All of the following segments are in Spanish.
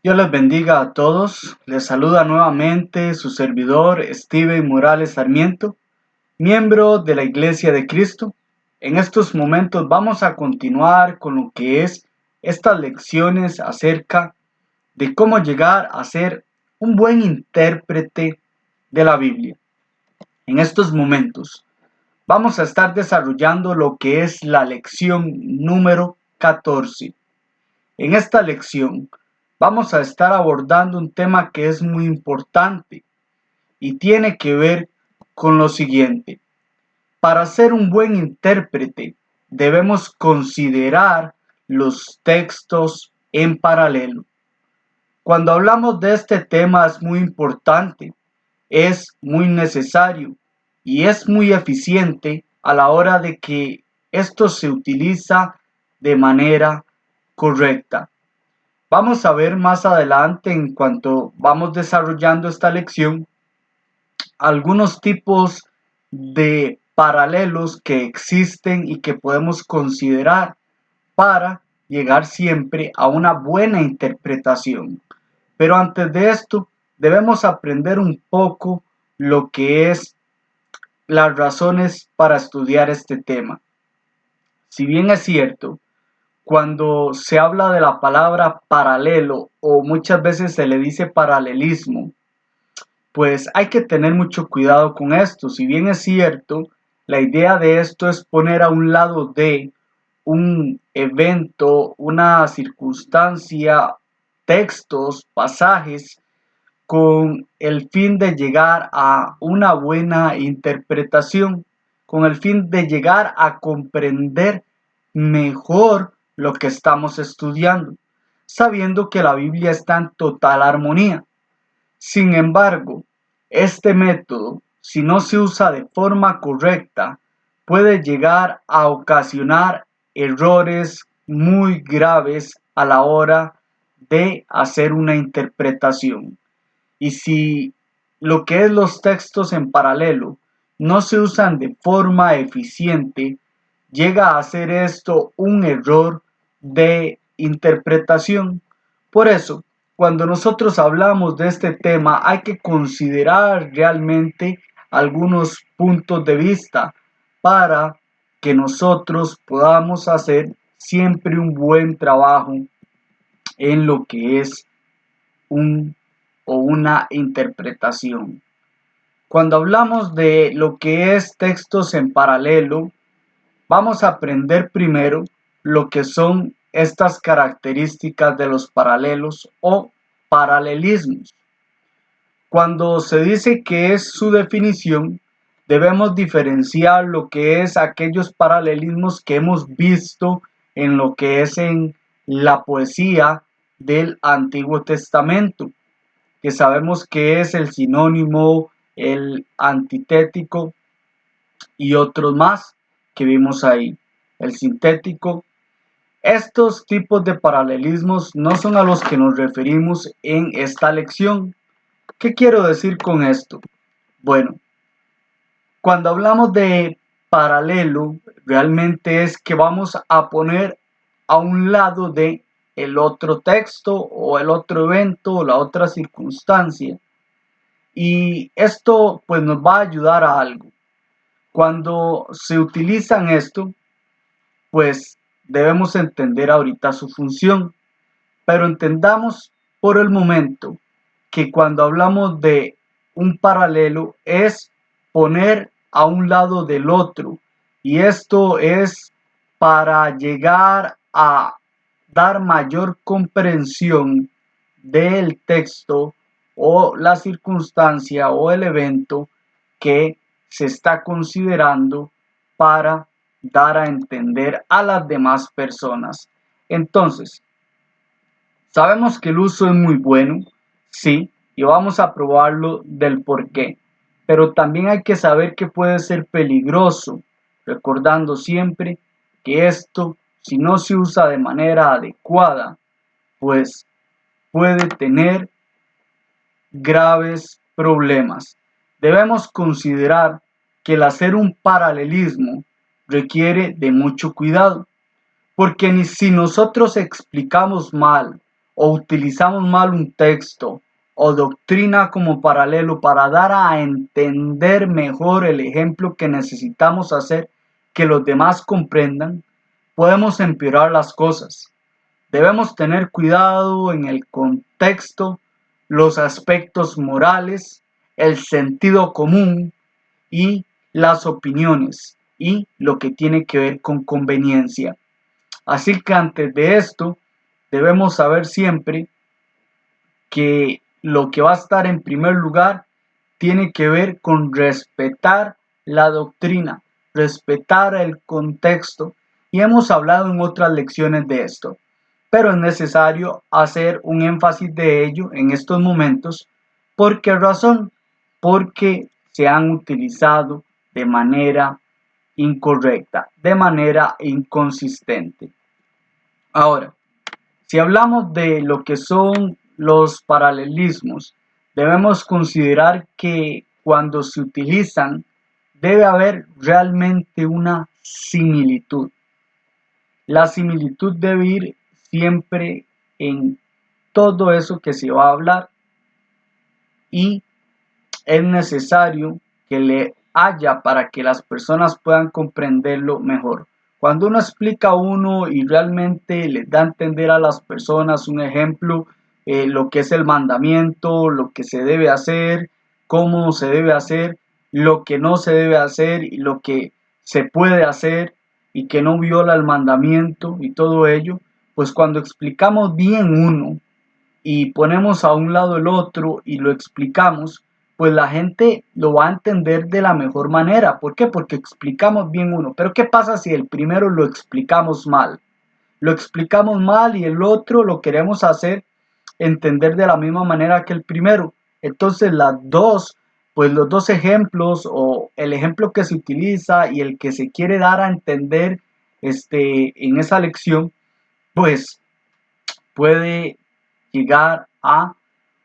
Dios les bendiga a todos. Les saluda nuevamente su servidor Steven Morales Sarmiento, miembro de la Iglesia de Cristo. En estos momentos vamos a continuar con lo que es estas lecciones acerca de cómo llegar a ser un buen intérprete de la Biblia. En estos momentos vamos a estar desarrollando lo que es la lección número 14. En esta lección vamos a estar abordando un tema que es muy importante y tiene que ver con lo siguiente. Para ser un buen intérprete debemos considerar los textos en paralelo. Cuando hablamos de este tema es muy importante, es muy necesario y es muy eficiente a la hora de que esto se utiliza de manera correcta. Vamos a ver más adelante, en cuanto vamos desarrollando esta lección, algunos tipos de paralelos que existen y que podemos considerar para llegar siempre a una buena interpretación. Pero antes de esto, debemos aprender un poco lo que es las razones para estudiar este tema. Si bien es cierto, cuando se habla de la palabra paralelo o muchas veces se le dice paralelismo, pues hay que tener mucho cuidado con esto. Si bien es cierto, la idea de esto es poner a un lado de un evento, una circunstancia, textos, pasajes, con el fin de llegar a una buena interpretación, con el fin de llegar a comprender mejor lo que estamos estudiando, sabiendo que la Biblia está en total armonía. Sin embargo, este método, si no se usa de forma correcta, puede llegar a ocasionar errores muy graves a la hora de hacer una interpretación. Y si lo que es los textos en paralelo no se usan de forma eficiente, llega a ser esto un error de interpretación. Por eso, cuando nosotros hablamos de este tema, hay que considerar realmente algunos puntos de vista para que nosotros podamos hacer siempre un buen trabajo en lo que es un o una interpretación. Cuando hablamos de lo que es textos en paralelo, vamos a aprender primero lo que son estas características de los paralelos o paralelismos. Cuando se dice que es su definición, debemos diferenciar lo que es aquellos paralelismos que hemos visto en lo que es en la poesía del Antiguo Testamento, que sabemos que es el sinónimo, el antitético y otros más que vimos ahí. El sintético. Estos tipos de paralelismos no son a los que nos referimos en esta lección. ¿Qué quiero decir con esto? Bueno, cuando hablamos de paralelo, realmente es que vamos a poner a un lado de el otro texto o el otro evento o la otra circunstancia. Y esto pues nos va a ayudar a algo. Cuando se utilizan esto, pues debemos entender ahorita su función. Pero entendamos por el momento que cuando hablamos de un paralelo es poner a un lado del otro. Y esto es para llegar a dar mayor comprensión del texto o la circunstancia o el evento que se está considerando para dar a entender a las demás personas. Entonces, sabemos que el uso es muy bueno, sí, y vamos a probarlo del por qué. Pero también hay que saber que puede ser peligroso, recordando siempre que esto, si no se usa de manera adecuada, pues puede tener graves problemas. Debemos considerar que el hacer un paralelismo requiere de mucho cuidado, porque ni si nosotros explicamos mal o utilizamos mal un texto o doctrina como paralelo para dar a entender mejor el ejemplo que necesitamos hacer que los demás comprendan, podemos empeorar las cosas. Debemos tener cuidado en el contexto, los aspectos morales, el sentido común y las opiniones y lo que tiene que ver con conveniencia. Así que antes de esto, debemos saber siempre que lo que va a estar en primer lugar tiene que ver con respetar la doctrina, respetar el contexto, y hemos hablado en otras lecciones de esto, pero es necesario hacer un énfasis de ello en estos momentos. ¿Por qué razón? Porque se han utilizado de manera incorrecta, de manera inconsistente. Ahora, si hablamos de lo que son los paralelismos, debemos considerar que cuando se utilizan debe haber realmente una similitud. La similitud debe ir siempre en todo eso que se va a hablar, y es necesario que le haya para que las personas puedan comprenderlo mejor. Cuando uno explica uno y realmente le da a entender a las personas un ejemplo, lo que es el mandamiento, lo que se debe hacer, cómo se debe hacer, lo que no se debe hacer y lo que se puede hacer y que no viola el mandamiento y todo ello, pues cuando explicamos bien uno y ponemos a un lado el otro y lo explicamos, pues la gente lo va a entender de la mejor manera. ¿Por qué? Porque explicamos bien uno. Pero ¿qué pasa si el primero lo explicamos mal? Lo explicamos mal y el otro lo queremos hacer entender de la misma manera que el primero. Entonces pues los dos ejemplos o el ejemplo que se utiliza y el que se quiere dar a entender en esa lección, pues puede llegar a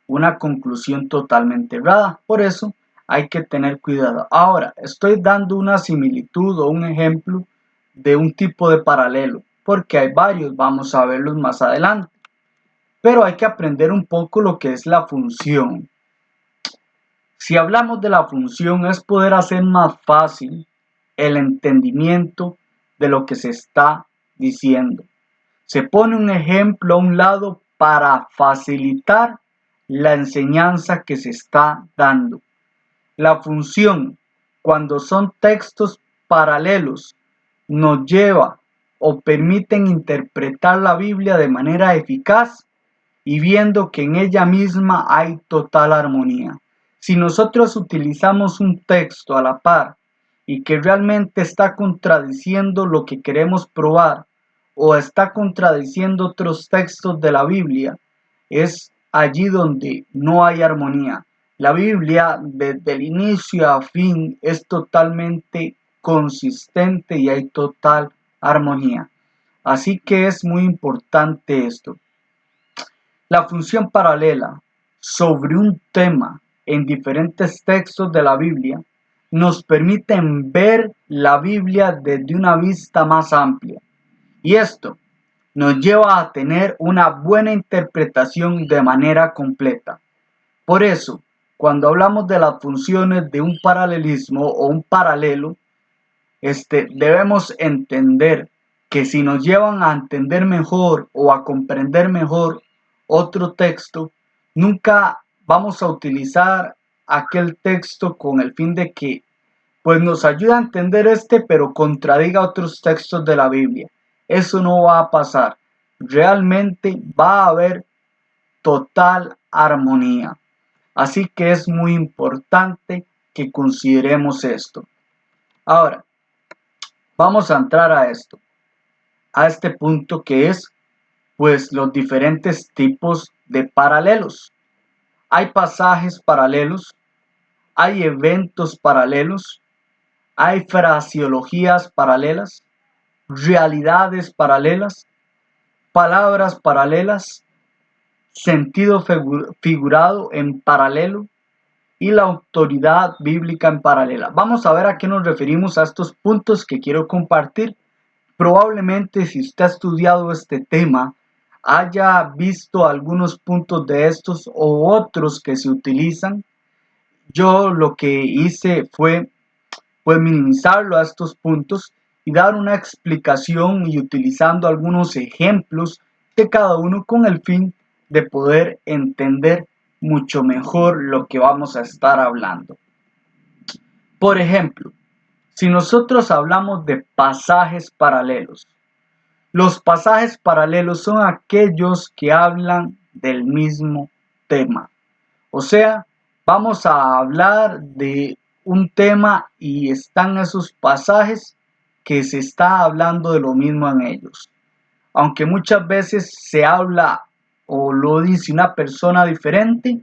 una conclusión totalmente errada. Por eso hay que tener cuidado. Ahora, estoy dando una similitud o un ejemplo de un tipo de paralelo, porque hay varios, vamos a verlos más adelante. Pero hay que aprender un poco lo que es la función. Si hablamos de la función, es poder hacer más fácil el entendimiento de lo que se está diciendo. Se pone un ejemplo a un lado para facilitar la enseñanza que se está dando. La función, cuando son textos paralelos, nos lleva o permiten interpretar la Biblia de manera eficaz y viendo que en ella misma hay total armonía. Si nosotros utilizamos un texto a la par y que realmente está contradiciendo lo que queremos probar o está contradiciendo otros textos de la Biblia, es allí donde no hay armonía. La Biblia desde el inicio a fin es totalmente consistente y hay total armonía. Así que es muy importante esto. La función paralela sobre un tema en diferentes textos de la Biblia nos permiten ver la Biblia desde una vista más amplia, y esto nos lleva a tener una buena interpretación de manera completa. Por eso, cuando hablamos de las funciones de un paralelismo o un paralelo, debemos entender que si nos llevan a entender mejor o a comprender mejor otro texto, nunca vamos a utilizar aquel texto con el fin de que pues nos ayude a entender pero contradiga otros textos de la Biblia. Eso no va a pasar. Realmente va a haber total armonía. Así que es muy importante que consideremos esto. Ahora, vamos a entrar a este punto que es pues los diferentes tipos de paralelos. Hay pasajes paralelos, hay eventos paralelos, hay fraseologías paralelas, realidades paralelas, palabras paralelas, sentido figurado en paralelo y la autoridad bíblica en paralela. Vamos a ver a qué nos referimos a estos puntos que quiero compartir. Probablemente si usted ha estudiado este tema haya visto algunos puntos de estos o otros que se utilizan, yo lo que hice fue pues minimizarlo a estos puntos y dar una explicación y utilizando algunos ejemplos de cada uno con el fin de poder entender mucho mejor lo que vamos a estar hablando. Por ejemplo, si nosotros hablamos de pasajes paralelos, los pasajes paralelos son aquellos que hablan del mismo tema. O sea, vamos a hablar de un tema y están esos pasajes que se está hablando de lo mismo en ellos. Aunque muchas veces se habla o lo dice una persona diferente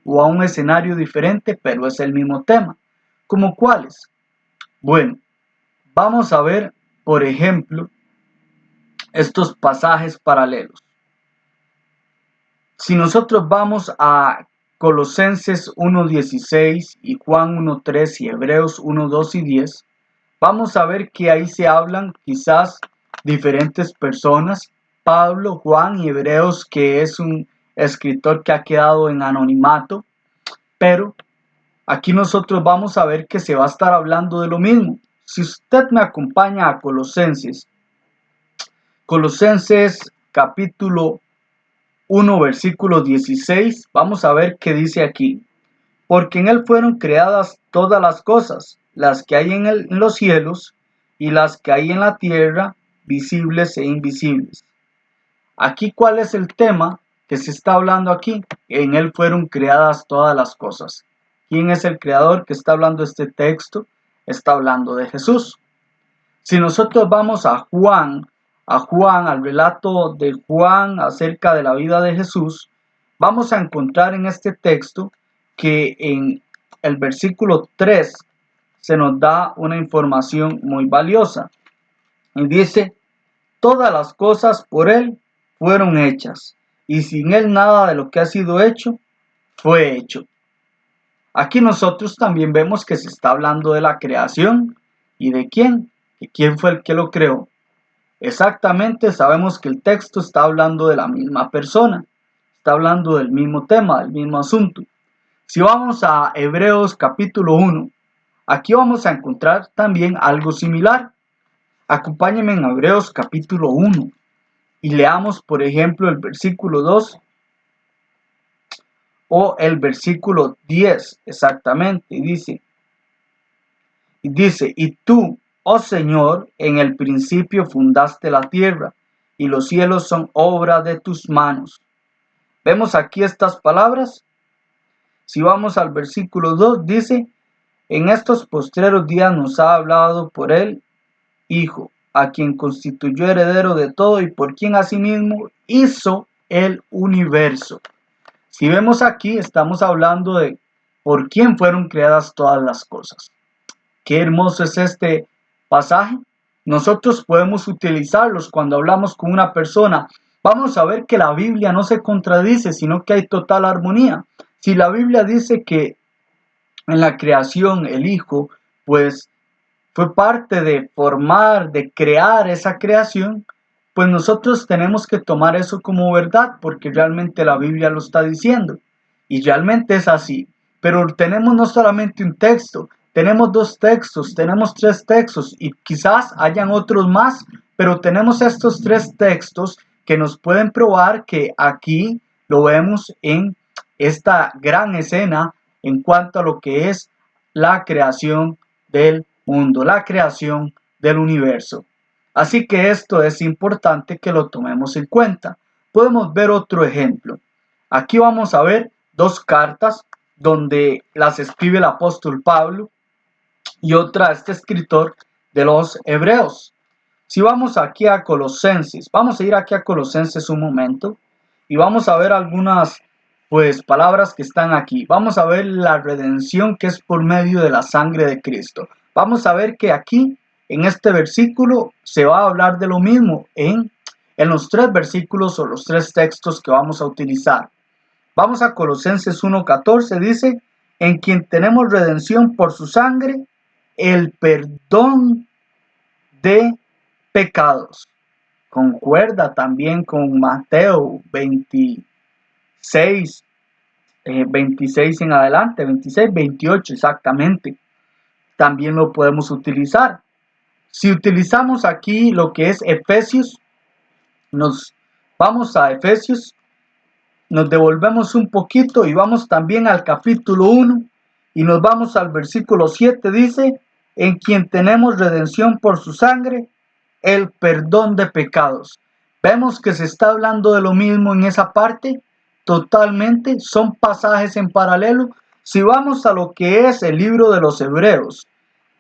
o a un escenario diferente, pero es el mismo tema. ¿Como cuáles? Bueno, vamos a ver, por ejemplo, estos pasajes paralelos. Si nosotros vamos a Colosenses 1:16 y Juan 1:3 y Hebreos 1:2 y 10, vamos a ver que ahí se hablan quizás diferentes personas, Pablo, Juan y Hebreos, que es un escritor que ha quedado en anonimato, pero aquí nosotros vamos a ver que se va a estar hablando de lo mismo. Si usted me acompaña a Colosenses capítulo 1, versículo 16, vamos a ver qué dice aquí. Porque en él fueron creadas todas las cosas, las que hay en los cielos y las que hay en la tierra, visibles e invisibles. Aquí, ¿cuál es el tema que se está hablando aquí? En él fueron creadas todas las cosas. ¿Quién es el creador que está hablando este texto? Está hablando de Jesús. Si nosotros vamos a Juan, al relato de Juan acerca de la vida de Jesús, vamos a encontrar en este texto que en el versículo 3 se nos da una información muy valiosa. Y dice, todas las cosas por él fueron hechas, y sin él nada de lo que ha sido hecho fue hecho. Aquí nosotros también vemos que se está hablando de la creación. ¿Y de quién? ¿Y quién fue el que lo creó? Exactamente, sabemos que el texto está hablando de la misma persona, está hablando del mismo tema, del mismo asunto. Si vamos a Hebreos capítulo 1, aquí vamos a encontrar también algo similar. Acompáñenme en Hebreos capítulo 1 y leamos, por ejemplo, el versículo 2 o el versículo 10 exactamente. Y tú, oh Señor, en el principio fundaste la tierra, y los cielos son obra de tus manos. ¿Vemos aquí estas palabras? Si vamos al versículo 2, dice, en estos postreros días nos ha hablado por el Hijo, a quien constituyó heredero de todo y por quien asimismo hizo el universo. Si vemos aquí, estamos hablando de por quién fueron creadas todas las cosas. Qué hermoso es este pasaje. Nosotros podemos utilizarlos cuando hablamos con una persona. Vamos a ver que la Biblia no se contradice, sino que hay total armonía. Si la Biblia dice que en la creación el Hijo, pues fue parte de formar, de crear esa creación, pues nosotros tenemos que tomar eso como verdad, porque realmente la Biblia lo está diciendo. Y realmente es así. Pero tenemos no solamente un texto, tenemos dos textos, tenemos tres textos, y quizás hayan otros más, pero tenemos estos tres textos que nos pueden probar que aquí lo vemos en esta gran escena en cuanto a lo que es la creación del mundo, la creación del universo. Así que esto es importante que lo tomemos en cuenta. Podemos ver otro ejemplo. Aquí vamos a ver dos cartas donde las escribe el apóstol Pablo y otra este escritor de los Hebreos. Si vamos aquí a Colosenses, vamos a ir aquí a Colosenses un momento y vamos a ver algunas pues palabras que están aquí. Vamos a ver la redención que es por medio de la sangre de Cristo. Vamos a ver que aquí en este versículo se va a hablar de lo mismo en los tres versículos o los tres textos que vamos a utilizar. Vamos a Colosenses 1:14, dice, en quien tenemos redención por su sangre, el perdón de pecados. concuerda también con Mateo 26, 26 en adelante, 26, 28 exactamente. También lo podemos utilizar. Si utilizamos aquí lo que es Efesios, nos vamos a Efesios, nos devolvemos un poquito y vamos también al capítulo 1 y nos vamos al versículo 7, dice, en quien tenemos redención por su sangre, el perdón de pecados. Vemos que se está hablando de lo mismo en esa parte, totalmente, son pasajes en paralelo. Si vamos a lo que es el libro de los Hebreos,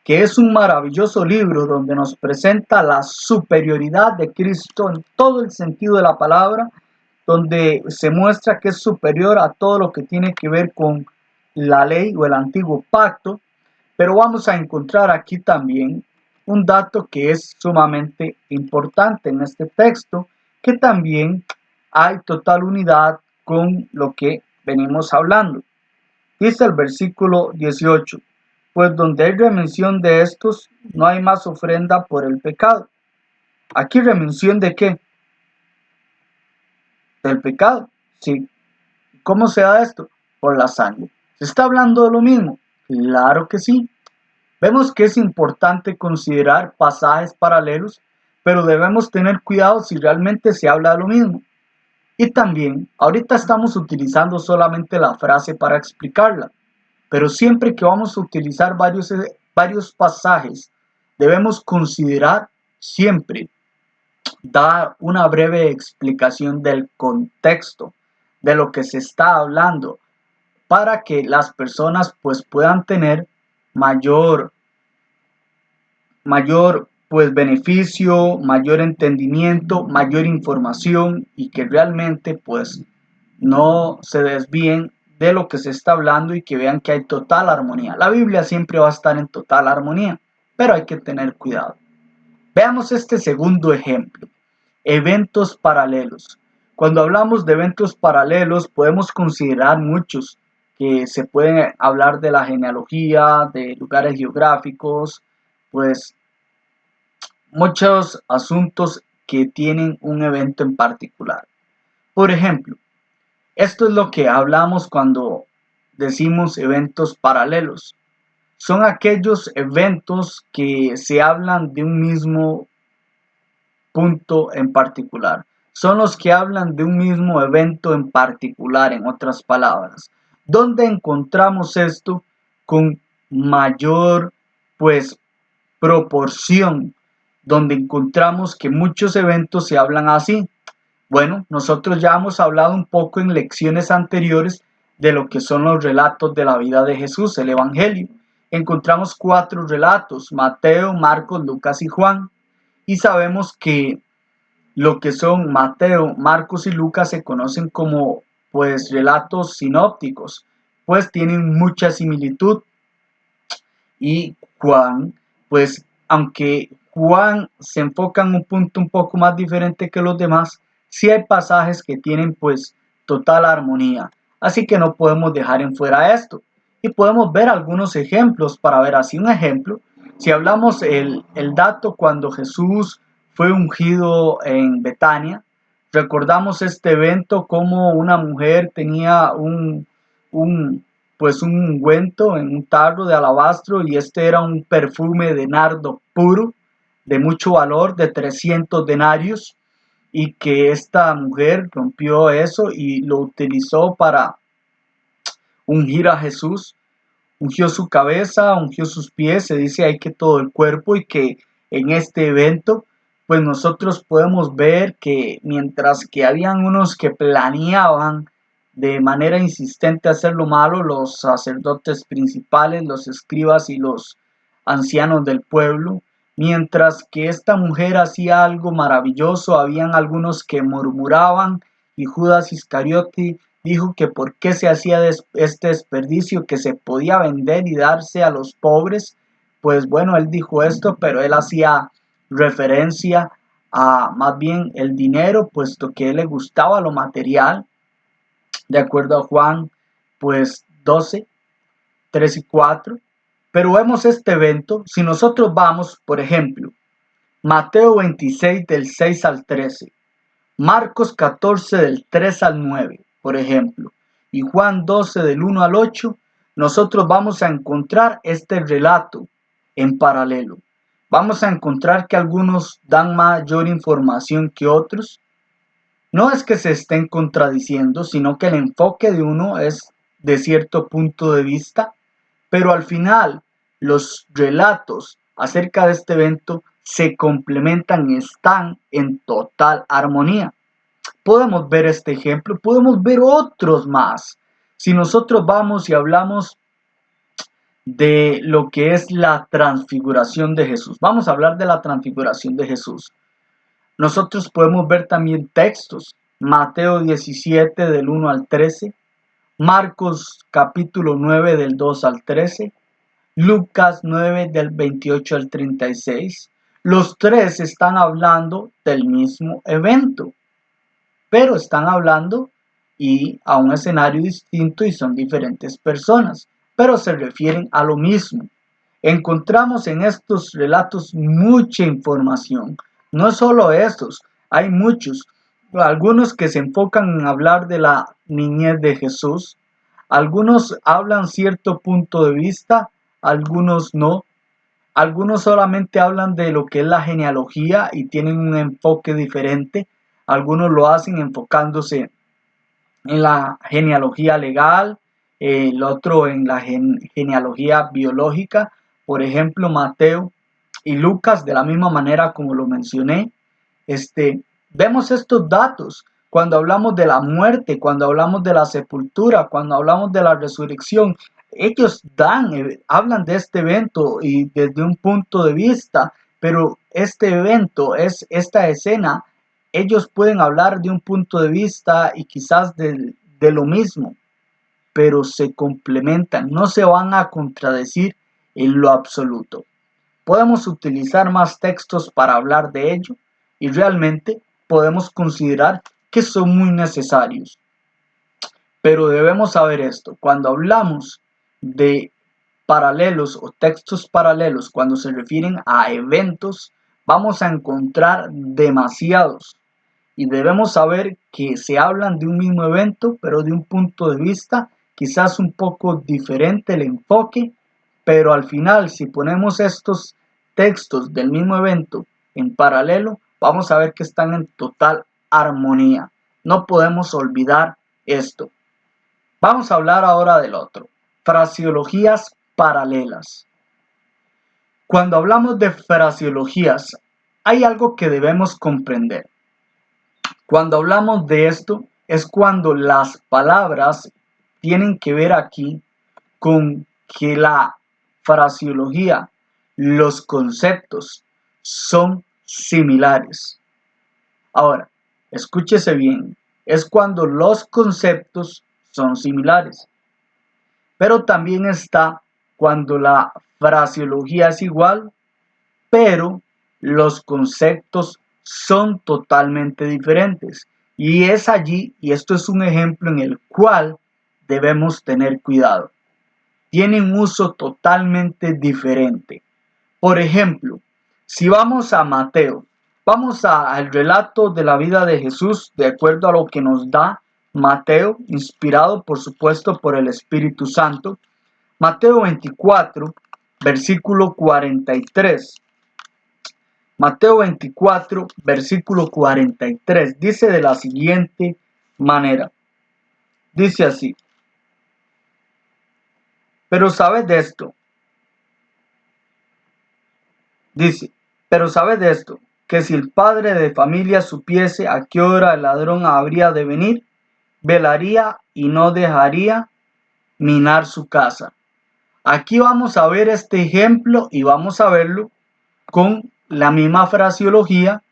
que es un maravilloso libro donde nos presenta la superioridad de Cristo en todo el sentido de la palabra, donde se muestra que es superior a todo lo que tiene que ver con la ley o el antiguo pacto, pero vamos a encontrar aquí también un dato que es sumamente importante en este texto, que también hay total unidad con lo que venimos hablando. Dice el versículo 18, pues donde hay remención de estos, no hay más ofrenda por el pecado. ¿Aquí remención de qué? Del pecado. Sí. ¿Cómo se da esto? Por la sangre. ¿Se está hablando de lo mismo? Claro que sí. Vemos que es importante considerar pasajes paralelos, pero debemos tener cuidado si realmente se habla de lo mismo. Y también, ahorita estamos utilizando solamente la frase para explicarla, pero siempre que vamos a utilizar varios pasajes, debemos considerar siempre dar una breve explicación del contexto de lo que se está hablando para que las personas pues puedan tener mayor pues beneficio, mayor entendimiento, mayor información y que realmente pues no se desvíen de lo que se está hablando y que vean que hay total armonía. La Biblia siempre va a estar en total armonía, pero hay que tener cuidado. Veamos este segundo ejemplo, eventos paralelos. Cuando hablamos de eventos paralelos podemos considerar muchos que se pueden hablar de la genealogía, de lugares geográficos, pues muchos asuntos que tienen un evento en particular. Por ejemplo, esto es lo que hablamos cuando decimos eventos paralelos. Son aquellos eventos que se hablan de un mismo punto en particular. Son los que hablan de un mismo evento en particular, en otras palabras. ¿Dónde encontramos esto con mayor, pues, proporción? Donde encontramos que muchos eventos se hablan así. Bueno, nosotros ya hemos hablado un poco en lecciones anteriores de lo que son los relatos de la vida de Jesús, el Evangelio. Encontramos 4 relatos, Mateo, Marcos, Lucas y Juan. Y sabemos que lo que son Mateo, Marcos y Lucas se conocen como pues relatos sinópticos, pues tienen mucha similitud. Y Juan, pues aunque Juan se enfoca en un punto un poco más diferente que los demás, sí hay pasajes que tienen pues total armonía. Así que no podemos dejar en fuera esto. Y podemos ver algunos ejemplos para ver así un ejemplo. Si hablamos el dato cuando Jesús fue ungido en Betania, recordamos este evento como una mujer tenía un pues un ungüento en un tarro de alabastro y este era un perfume de nardo puro de mucho valor de 300 denarios y que esta mujer rompió eso y lo utilizó para ungir a Jesús, ungió su cabeza, ungió sus pies, se dice ahí que todo el cuerpo y que en este evento pues nosotros podemos ver que mientras que habían unos que planeaban de manera insistente hacer lo malo, los sacerdotes principales, los escribas y los ancianos del pueblo, mientras que esta mujer hacía algo maravilloso, habían algunos que murmuraban y Judas Iscariote dijo que por qué se hacía este desperdicio que se podía vender y darse a los pobres. Pues bueno, él dijo esto, pero él hacía referencia a más bien el dinero, puesto que él le gustaba lo material, de acuerdo a Juan pues 12, 3 y 4. Pero vemos este evento, si nosotros vamos, por ejemplo, Mateo 26 del 6 al 13, Marcos 14 del 3 al 9, por ejemplo, y Juan 12 del 1 al 8, nosotros vamos a encontrar este relato en paralelo. Vamos a encontrar que algunos dan mayor información que otros. No es que se estén contradiciendo, sino que el enfoque de uno es de cierto punto de vista, pero al final los relatos acerca de este evento se complementan y están en total armonía. Podemos ver este ejemplo, podemos ver otros más. Si nosotros vamos y hablamos de lo que es la transfiguración de Jesús, vamos a hablar de la transfiguración de Jesús. Nosotros podemos ver también textos, Mateo 17 del 1 al 13, Marcos capítulo 9 del 2 al 13, Lucas 9 del 28 al 36. Los tres están hablando del mismo evento, pero están hablando y a un escenario distinto y son diferentes personas, pero se refieren a lo mismo. Encontramos en estos relatos mucha información, no solo estos, hay muchos, algunos que se enfocan en hablar de la niñez de Jesús, algunos hablan cierto punto de vista, algunos no, algunos solamente hablan de lo que es la genealogía y tienen un enfoque diferente, algunos lo hacen enfocándose en la genealogía legal, el otro en la genealogía biológica, por ejemplo Mateo y Lucas, de la misma manera como lo mencioné. Vemos estos datos cuando hablamos de la muerte, cuando hablamos de la sepultura, cuando hablamos de la resurrección. Ellos hablan de este evento y desde un punto de vista, pero este evento, esta escena, ellos pueden hablar de un punto de vista y quizás de lo mismo, pero se complementan, no se van a contradecir en lo absoluto. Podemos utilizar más textos para hablar de ello y realmente podemos considerar que son muy necesarios. Pero debemos saber esto, cuando hablamos de paralelos o textos paralelos, cuando se refieren a eventos, vamos a encontrar demasiados. Y debemos saber que se hablan de un mismo evento, pero de un punto de vista quizás un poco diferente el enfoque, pero al final si ponemos estos textos del mismo evento en paralelo, vamos a ver que están en total armonía. No podemos olvidar esto. Vamos a hablar ahora del otro, fraseologías paralelas. Cuando hablamos de fraseologías, hay algo que debemos comprender. Cuando hablamos de esto, es cuando las palabras tienen que ver aquí con que la fraseología, los conceptos son similares. Ahora, escúchese bien, es cuando los conceptos son similares. Pero también está cuando la fraseología es igual, pero los conceptos son totalmente diferentes. Y es allí, y esto es un ejemplo en el cual debemos tener cuidado. Tienen uso totalmente diferente. Por ejemplo, si vamos a Mateo, vamos al relato de la vida de Jesús de acuerdo a lo que nos da Mateo, inspirado por supuesto por el Espíritu Santo. Mateo 24, versículo 43. Mateo 24, versículo 43, dice de la siguiente manera. Dice así: pero sabes de esto. Dice, pero sabes de esto, que si el padre de familia supiese a qué hora el ladrón habría de venir, velaría y no dejaría minar su casa. Aquí vamos a ver este ejemplo y vamos a verlo con la misma fraseología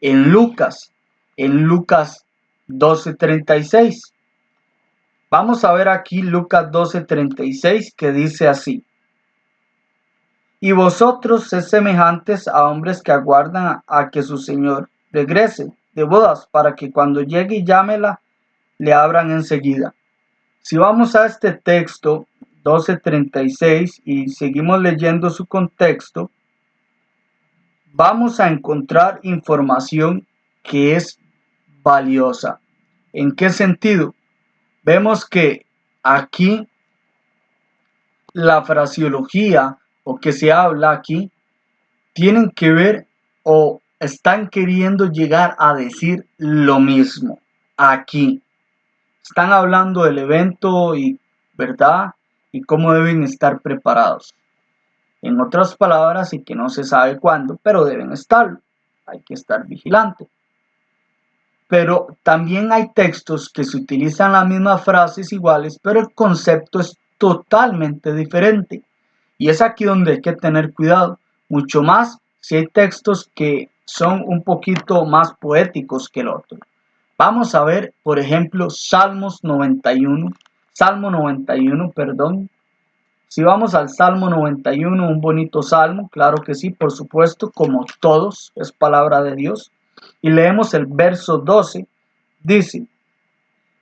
en Lucas 12:36. Vamos a ver aquí Lucas 12:36 que dice así: y vosotros sed semejantes a hombres que aguardan a que su señor regrese de bodas, para que cuando llegue y llámela, le abran enseguida. Si vamos a este texto 12:36 y seguimos leyendo su contexto, vamos a encontrar información que es valiosa. ¿En qué sentido? Vemos que aquí la fraseología o que se habla aquí tienen que ver o están queriendo llegar a decir lo mismo aquí. Están hablando del evento y verdad y cómo deben estar preparados. En otras palabras, y que no se sabe cuándo, pero deben estarlo. Hay que estar vigilante. Pero también hay textos que se utilizan las mismas frases iguales, pero el concepto es totalmente diferente. Y es aquí donde hay que tener cuidado, mucho más si hay textos que son un poquito más poéticos que el otro. Vamos a ver, por ejemplo, Salmo 91, perdón. Si vamos al Salmo 91, un bonito salmo, claro que sí, por supuesto, como todos, es palabra de Dios. Y leemos el verso 12, dice,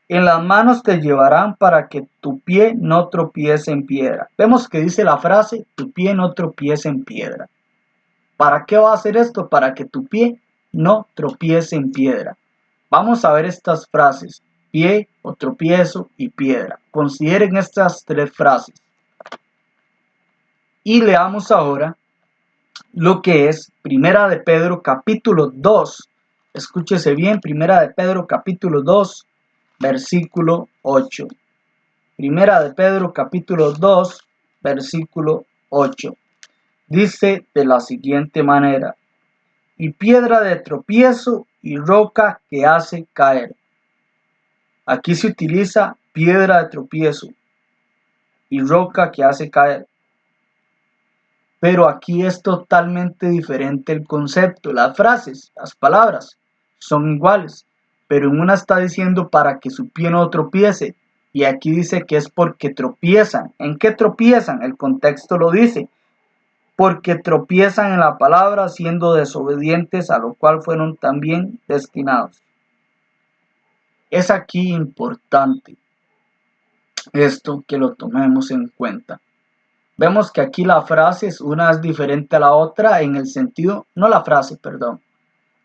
en las manos te llevarán para que tu pie no tropiece en piedra. Vemos que dice la frase, tu pie no tropiece en piedra. ¿Para qué va a hacer esto? Para que tu pie no tropiece en piedra. Vamos a ver estas frases, pie o tropiezo y piedra. Consideren estas tres frases. Y leamos ahora lo que es Primera de Pedro capítulo 2. Escúchese bien, Primera de Pedro capítulo 2, versículo 8. Primera de Pedro capítulo 2, versículo 8. Dice de la siguiente manera, y piedra de tropiezo y roca que hace caer. Aquí se utiliza piedra de tropiezo y roca que hace caer. Pero aquí es totalmente diferente el concepto. Las frases, las palabras son iguales, pero en una está diciendo para que su pie no tropiece y aquí dice que es porque tropiezan. ¿En qué tropiezan? El contexto lo dice. Porque tropiezan en la palabra siendo desobedientes a lo cual fueron también destinados. Es aquí importante esto que lo tomemos en cuenta. Vemos que aquí la frase es diferente a la otra en el sentido, no la frase, perdón,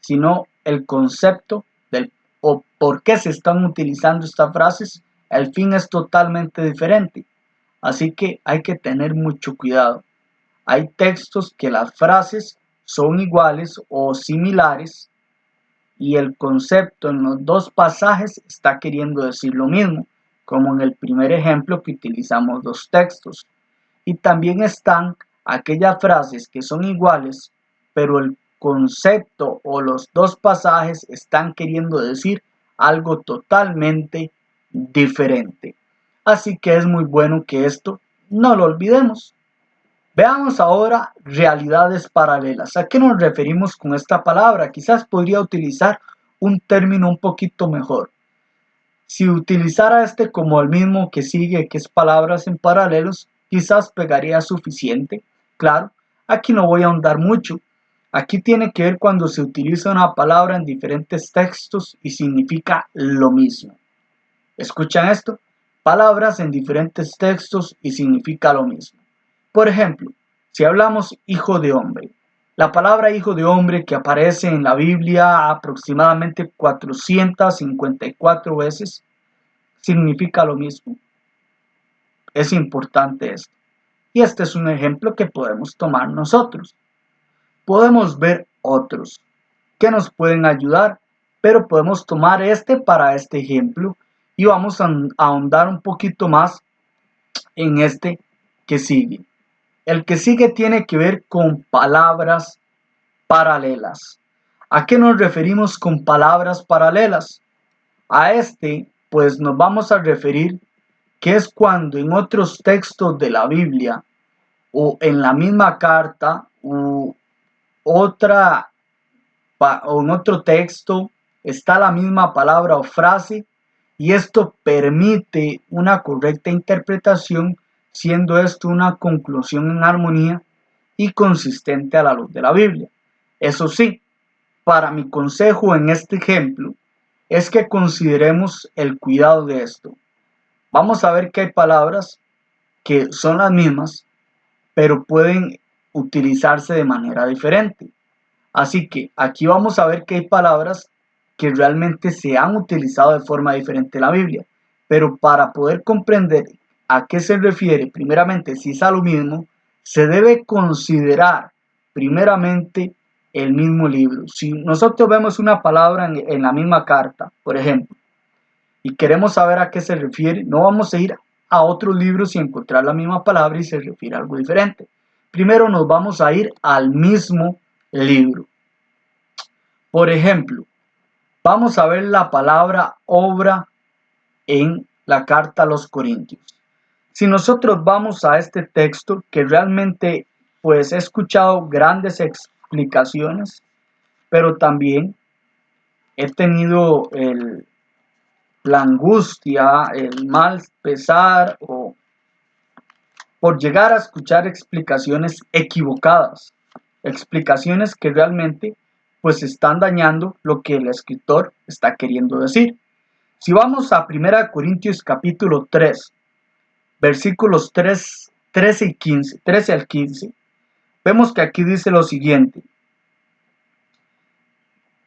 sino el concepto del o por qué se están utilizando estas frases. El fin es totalmente diferente. Así que hay que tener mucho cuidado. Hay textos que las frases son iguales o similares y el concepto en los dos pasajes está queriendo decir lo mismo, como en el primer ejemplo que utilizamos dos textos. Y también están aquellas frases que son iguales, pero el concepto o los dos pasajes están queriendo decir algo totalmente diferente. Así que es muy bueno que esto no lo olvidemos. Veamos ahora realidades paralelas. ¿A qué nos referimos con esta palabra? Quizás podría utilizar un término un poquito mejor. Si utilizara este como el mismo que sigue, que es palabras en paralelos, quizás pegaría suficiente. Claro, aquí no voy a ahondar mucho. Aquí tiene que ver cuando se utiliza una palabra en diferentes textos y significa lo mismo. ¿Escuchan esto? Palabras en diferentes textos y significa lo mismo. Por ejemplo, si hablamos hijo de hombre, la palabra hijo de hombre que aparece en la Biblia aproximadamente 454 veces, significa lo mismo. Es importante esto. Y este es un ejemplo que podemos tomar nosotros. Podemos ver otros que nos pueden ayudar, pero podemos tomar este para este ejemplo y vamos a ahondar un poquito más en este que sigue. El que sigue tiene que ver con palabras paralelas. ¿A qué nos referimos con palabras paralelas? A este, pues nos vamos a referir que es cuando en otros textos de la Biblia o en la misma carta u otra o en otro texto está la misma palabra o frase y esto permite una correcta interpretación, siendo esto una conclusión en armonía y consistente a la luz de la Biblia. Eso sí, para mi consejo en este ejemplo es que consideremos el cuidado de esto. Vamos a ver que hay palabras que son las mismas, pero pueden utilizarse de manera diferente. Así que aquí vamos a ver que hay palabras que realmente se han utilizado de forma diferente en la Biblia. Pero para poder comprender a qué se refiere, primeramente, si es a lo mismo, se debe considerar primeramente el mismo libro. Si nosotros vemos una palabra en la misma carta, por ejemplo, y queremos saber a qué se refiere, no vamos a ir a otros libros y encontrar la misma palabra y se refiere a algo diferente. Primero nos vamos a ir al mismo libro. Por ejemplo, vamos a ver la palabra obra en la carta a los Corintios. Si nosotros vamos a este texto, que realmente pues he escuchado grandes explicaciones, pero también he tenido la angustia, el mal pesar o por llegar a escuchar explicaciones equivocadas, explicaciones que realmente pues están dañando lo que el escritor está queriendo decir. Si vamos a 1 Corintios capítulo 3, versículos 13 al 15, vemos que aquí dice lo siguiente.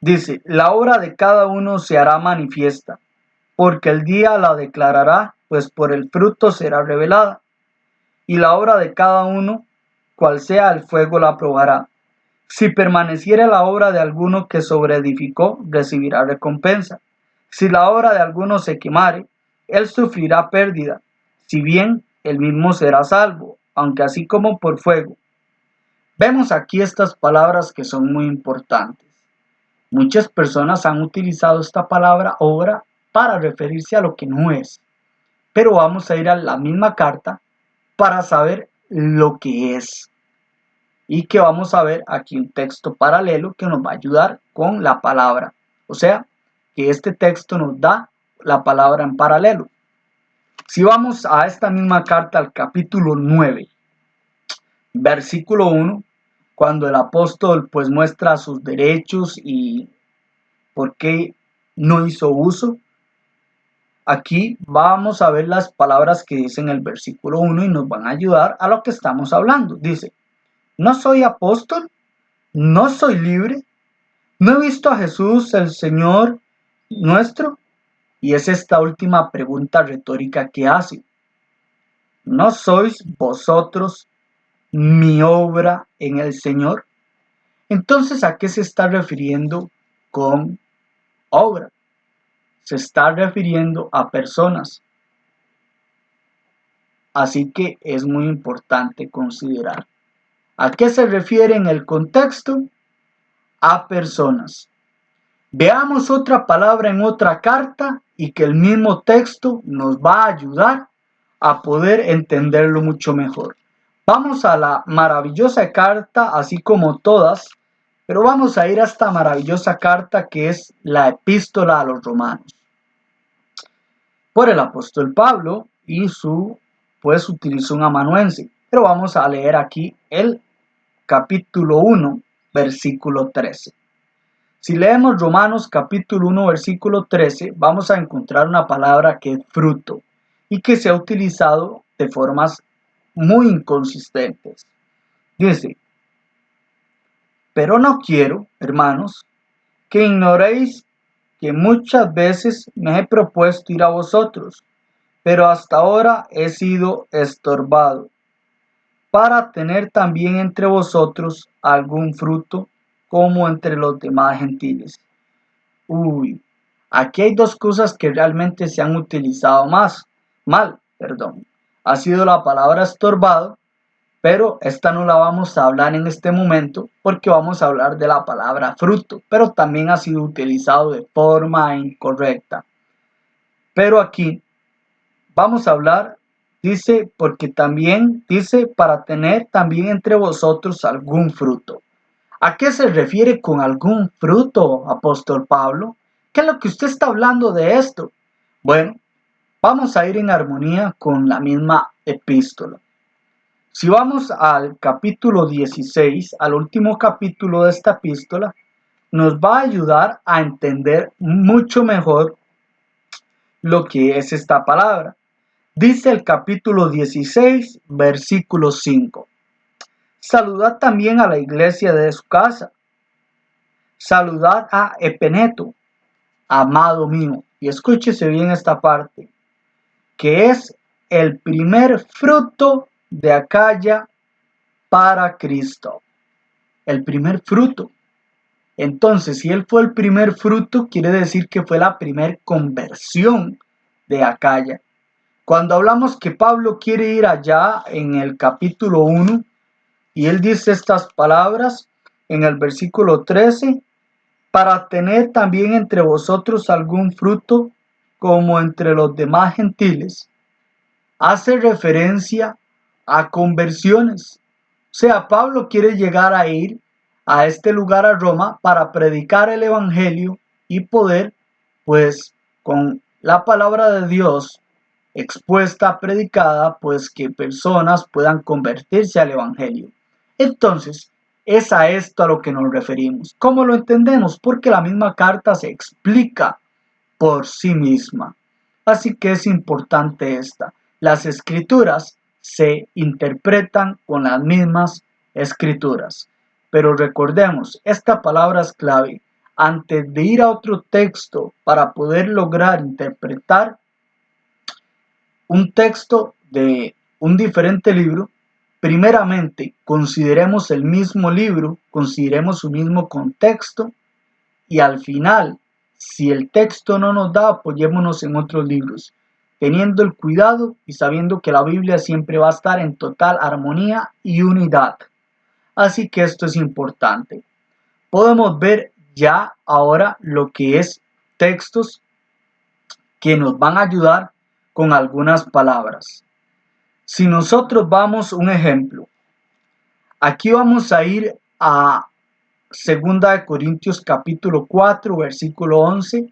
Dice, la obra de cada uno se hará manifiesta, porque el día la declarará, pues por el fruto será revelada. Y la obra de cada uno, cual sea el fuego, la probará. Si permaneciere la obra de alguno que sobreedificó, recibirá recompensa. Si la obra de alguno se quemare, él sufrirá pérdida, si bien él mismo será salvo, aunque así como por fuego. Vemos aquí estas palabras que son muy importantes. Muchas personas han utilizado esta palabra obra para referirse a lo que no es. Pero vamos a ir a la misma carta para saber lo que es. Y que vamos a ver aquí un texto paralelo que nos va a ayudar con la palabra. O sea, que este texto nos da la palabra en paralelo. Si vamos a esta misma carta al capítulo 9, versículo 1, cuando el apóstol pues muestra sus derechos y por qué no hizo uso, aquí vamos a ver las palabras que dice en el versículo 1 y nos van a ayudar a lo que estamos hablando. Dice, ¿no soy apóstol? ¿No soy libre? ¿No he visto a Jesús, el Señor nuestro? Y es esta última pregunta retórica que hace. ¿No sois vosotros mi obra en el Señor? Entonces, ¿a qué se está refiriendo con obra? Se está refiriendo a personas. Así que es muy importante considerar. ¿A qué se refiere en el contexto? A personas. Veamos otra palabra en otra carta y que el mismo texto nos va a ayudar a poder entenderlo mucho mejor. Vamos a la maravillosa carta, así como todas, pero vamos a ir a esta maravillosa carta que es la epístola a los romanos. Por el apóstol Pablo y pues utilizó un amanuense. Pero vamos a leer aquí el capítulo 1, versículo 13. Si leemos Romanos capítulo 1, versículo 13, vamos a encontrar una palabra que es fruto y que se ha utilizado de formas muy inconsistentes. Dice, pero no quiero, hermanos, que ignoréis que muchas veces me he propuesto ir a vosotros, pero hasta ahora he sido estorbado, para tener también entre vosotros algún fruto, como entre los demás gentiles. Aquí hay dos cosas que realmente se han utilizado mal. Ha sido la palabra estorbado, pero esta no la vamos a hablar en este momento porque vamos a hablar de la palabra fruto, pero también ha sido utilizado de forma incorrecta. Pero aquí vamos a hablar, dice, porque también dice para tener también entre vosotros algún fruto. ¿A qué se refiere con algún fruto, apóstol Pablo? ¿Qué es lo que usted está hablando de esto? Bueno, vamos a ir en armonía con la misma epístola. Si vamos al capítulo 16, al último capítulo de esta epístola, nos va a ayudar a entender mucho mejor lo que es esta palabra. Dice el capítulo 16, versículo 5. Saludad también a la iglesia de su casa. Saludad a Epeneto, amado mío. Y escúchese bien esta parte, que es el primer fruto de Acaya para Cristo. El primer fruto. Entonces, si él fue el primer fruto, quiere decir que fue la primer conversión de Acaya. Cuando hablamos que Pablo quiere ir allá en el capítulo 1, y él dice estas palabras en el versículo 13, para tener también entre vosotros algún fruto como entre los demás gentiles, hace referencia a conversiones. O sea, Pablo quiere llegar a ir a este lugar, a Roma, para predicar el evangelio y poder, pues, con la palabra de Dios expuesta, predicada, pues que personas puedan convertirse al evangelio. Entonces, es a esto a lo que nos referimos. ¿Cómo lo entendemos? Porque la misma carta se explica por sí misma. Así que es importante esta. Las escrituras se interpretan con las mismas escrituras. Pero recordemos, esta palabra es clave. Antes de ir a otro texto para poder lograr interpretar un texto de un diferente libro, primeramente consideremos el mismo libro, consideremos su mismo contexto y al final, si el texto no nos da, apoyémonos en otros libros, teniendo el cuidado y sabiendo que la Biblia siempre va a estar en total armonía y unidad. Así que esto es importante. Podemos ver ya ahora lo que es textos que nos van a ayudar con algunas palabras. Si nosotros vamos un ejemplo, aquí vamos a ir a 2 Corintios capítulo 4, versículo 11,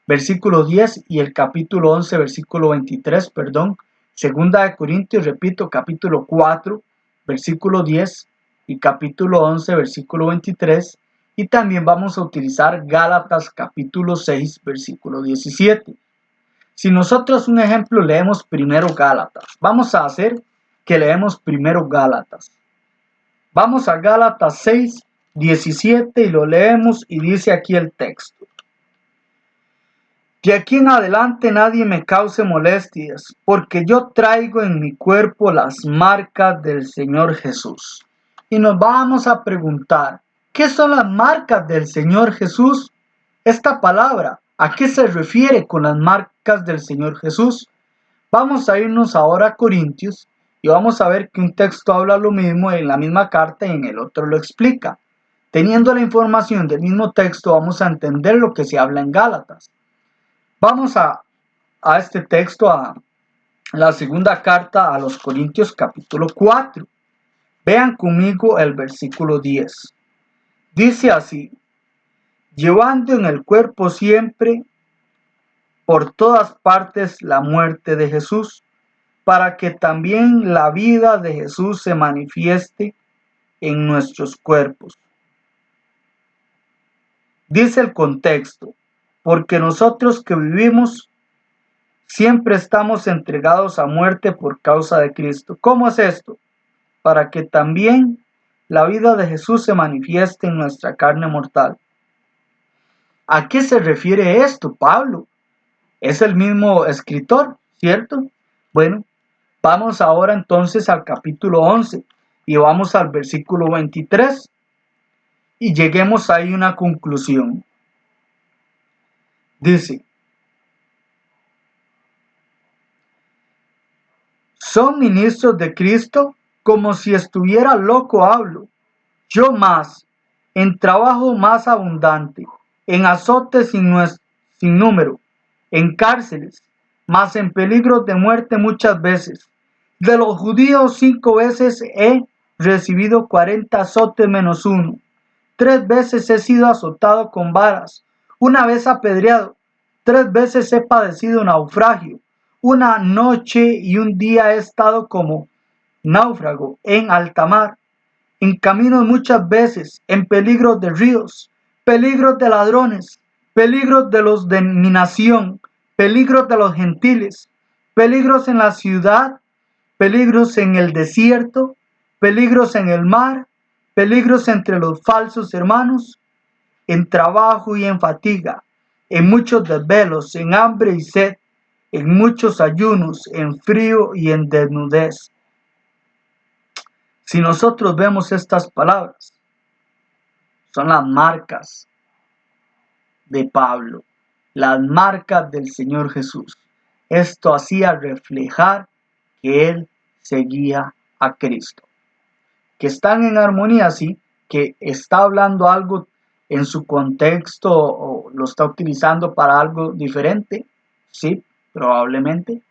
versículo 10 y el capítulo 11, versículo 23, perdón. 2 Corintios, repito, capítulo 4, versículo 10 y capítulo 11, versículo 23. Y también vamos a utilizar Gálatas capítulo 6, versículo 17. Si nosotros, un ejemplo, leemos primero Gálatas, vamos a hacer que leemos primero Gálatas. Vamos a Gálatas 6, 17 y lo leemos y dice aquí el texto. De aquí en adelante nadie me cause molestias, porque yo traigo en mi cuerpo las marcas del Señor Jesús. Y nos vamos a preguntar, ¿qué son las marcas del Señor Jesús? Esta palabra, ¿a qué se refiere con las marcas del Señor Jesús? Vamos a irnos ahora a Corintios y vamos a ver que un texto habla lo mismo en la misma carta y en el otro lo explica. Teniendo la información del mismo texto, vamos a entender lo que se habla en Gálatas. Vamos a este texto, a la segunda carta a los Corintios capítulo 4. Vean conmigo el versículo 10. Dice así, llevando en el cuerpo siempre por todas partes la muerte de Jesús, para que también la vida de Jesús se manifieste en nuestros cuerpos. Dice el contexto, porque nosotros que vivimos siempre estamos entregados a muerte por causa de Cristo. ¿Cómo es esto? Para que también la vida de Jesús se manifieste en nuestra carne mortal. ¿A qué se refiere esto, Pablo? Es el mismo escritor, ¿cierto? Bueno, vamos ahora entonces al capítulo 11 y vamos al versículo 23 y lleguemos ahí a una conclusión. Dice, son ministros de Cristo, como si estuviera loco hablo. Yo más, en trabajo más abundante, en azotes sin número, en cárceles, más en peligros de muerte muchas veces. De los judíos 5 veces he recibido 40 azotes menos uno. 3 veces he sido azotado con varas, una vez apedreado, 3 veces he padecido naufragio. Una noche y un día he estado como náufrago en alta mar, en caminos muchas veces, en peligros de ríos, peligros de ladrones, peligros de los de mi nación, peligros de los gentiles, peligros en la ciudad, peligros en el desierto, peligros en el mar, peligros entre los falsos hermanos, en trabajo y en fatiga, en muchos desvelos, en hambre y sed, en muchos ayunos, en frío y en desnudez. Si nosotros vemos estas palabras, son las marcas de Pablo, las marcas del Señor Jesús. Esto hacía reflejar que él seguía a Cristo. Que están en armonía, sí, que está hablando algo en su contexto o lo está utilizando para algo diferente, sí, probablemente.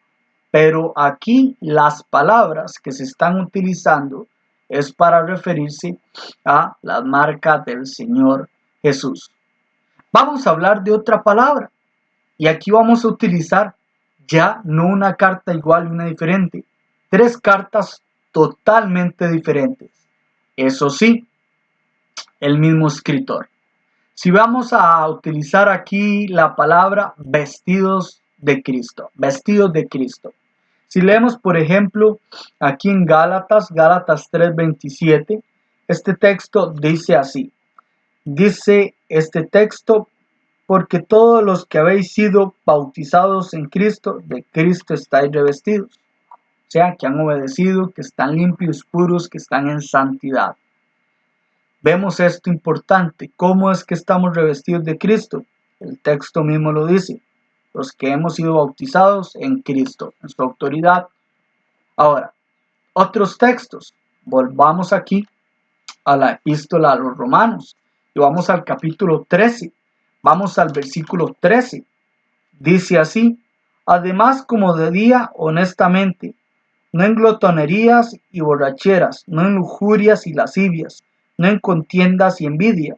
Pero aquí las palabras que se están utilizando es para referirse a las marcas del Señor Jesús. Vamos a hablar de otra palabra y aquí vamos a utilizar ya no una carta igual y una diferente, 3 cartas totalmente diferentes. Eso sí, el mismo escritor. Si vamos a utilizar aquí la palabra vestidos de Cristo, vestidos de Cristo. Si leemos, por ejemplo, aquí en Gálatas 3:27, este texto dice así. Dice este texto, porque todos los que habéis sido bautizados en Cristo, de Cristo estáis revestidos. O sea, que han obedecido, que están limpios, puros, que están en santidad. Vemos esto importante. ¿Cómo es que estamos revestidos de Cristo? El texto mismo lo dice. Los que hemos sido bautizados en Cristo, en su autoridad. Ahora, otros textos. Volvamos aquí a la epístola a los Romanos. Y vamos al capítulo 13. Vamos al versículo 13. Dice así: además, como de día, honestamente, no en glotonerías y borracheras, no en lujurias y lascivias, no en contiendas y envidia,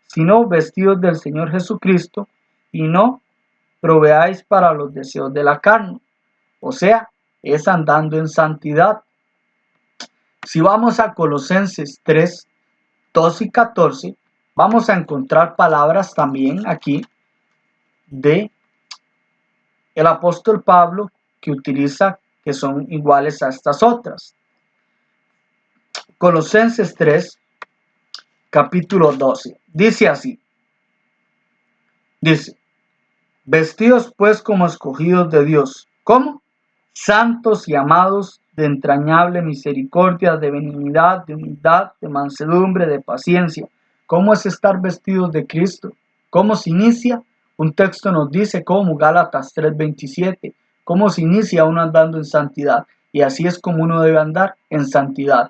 sino vestidos del Señor Jesucristo, y no proveáis para los deseos de la carne. O sea, es andando en santidad. Si vamos a Colosenses 3, 12 y 14, vamos a encontrar palabras también aquí de el apóstol Pablo que utiliza, que son iguales a estas otras. Colosenses 3, capítulo 12. Dice así. Dice, vestidos pues como escogidos de Dios. ¿Cómo? Santos y amados, de entrañable misericordia, de benignidad, de humildad, de mansedumbre, de paciencia. ¿Cómo es estar vestidos de Cristo? ¿Cómo se inicia? Un texto nos dice cómo, Gálatas 3:27, cómo se inicia uno andando en santidad. Y así es como uno debe andar en santidad.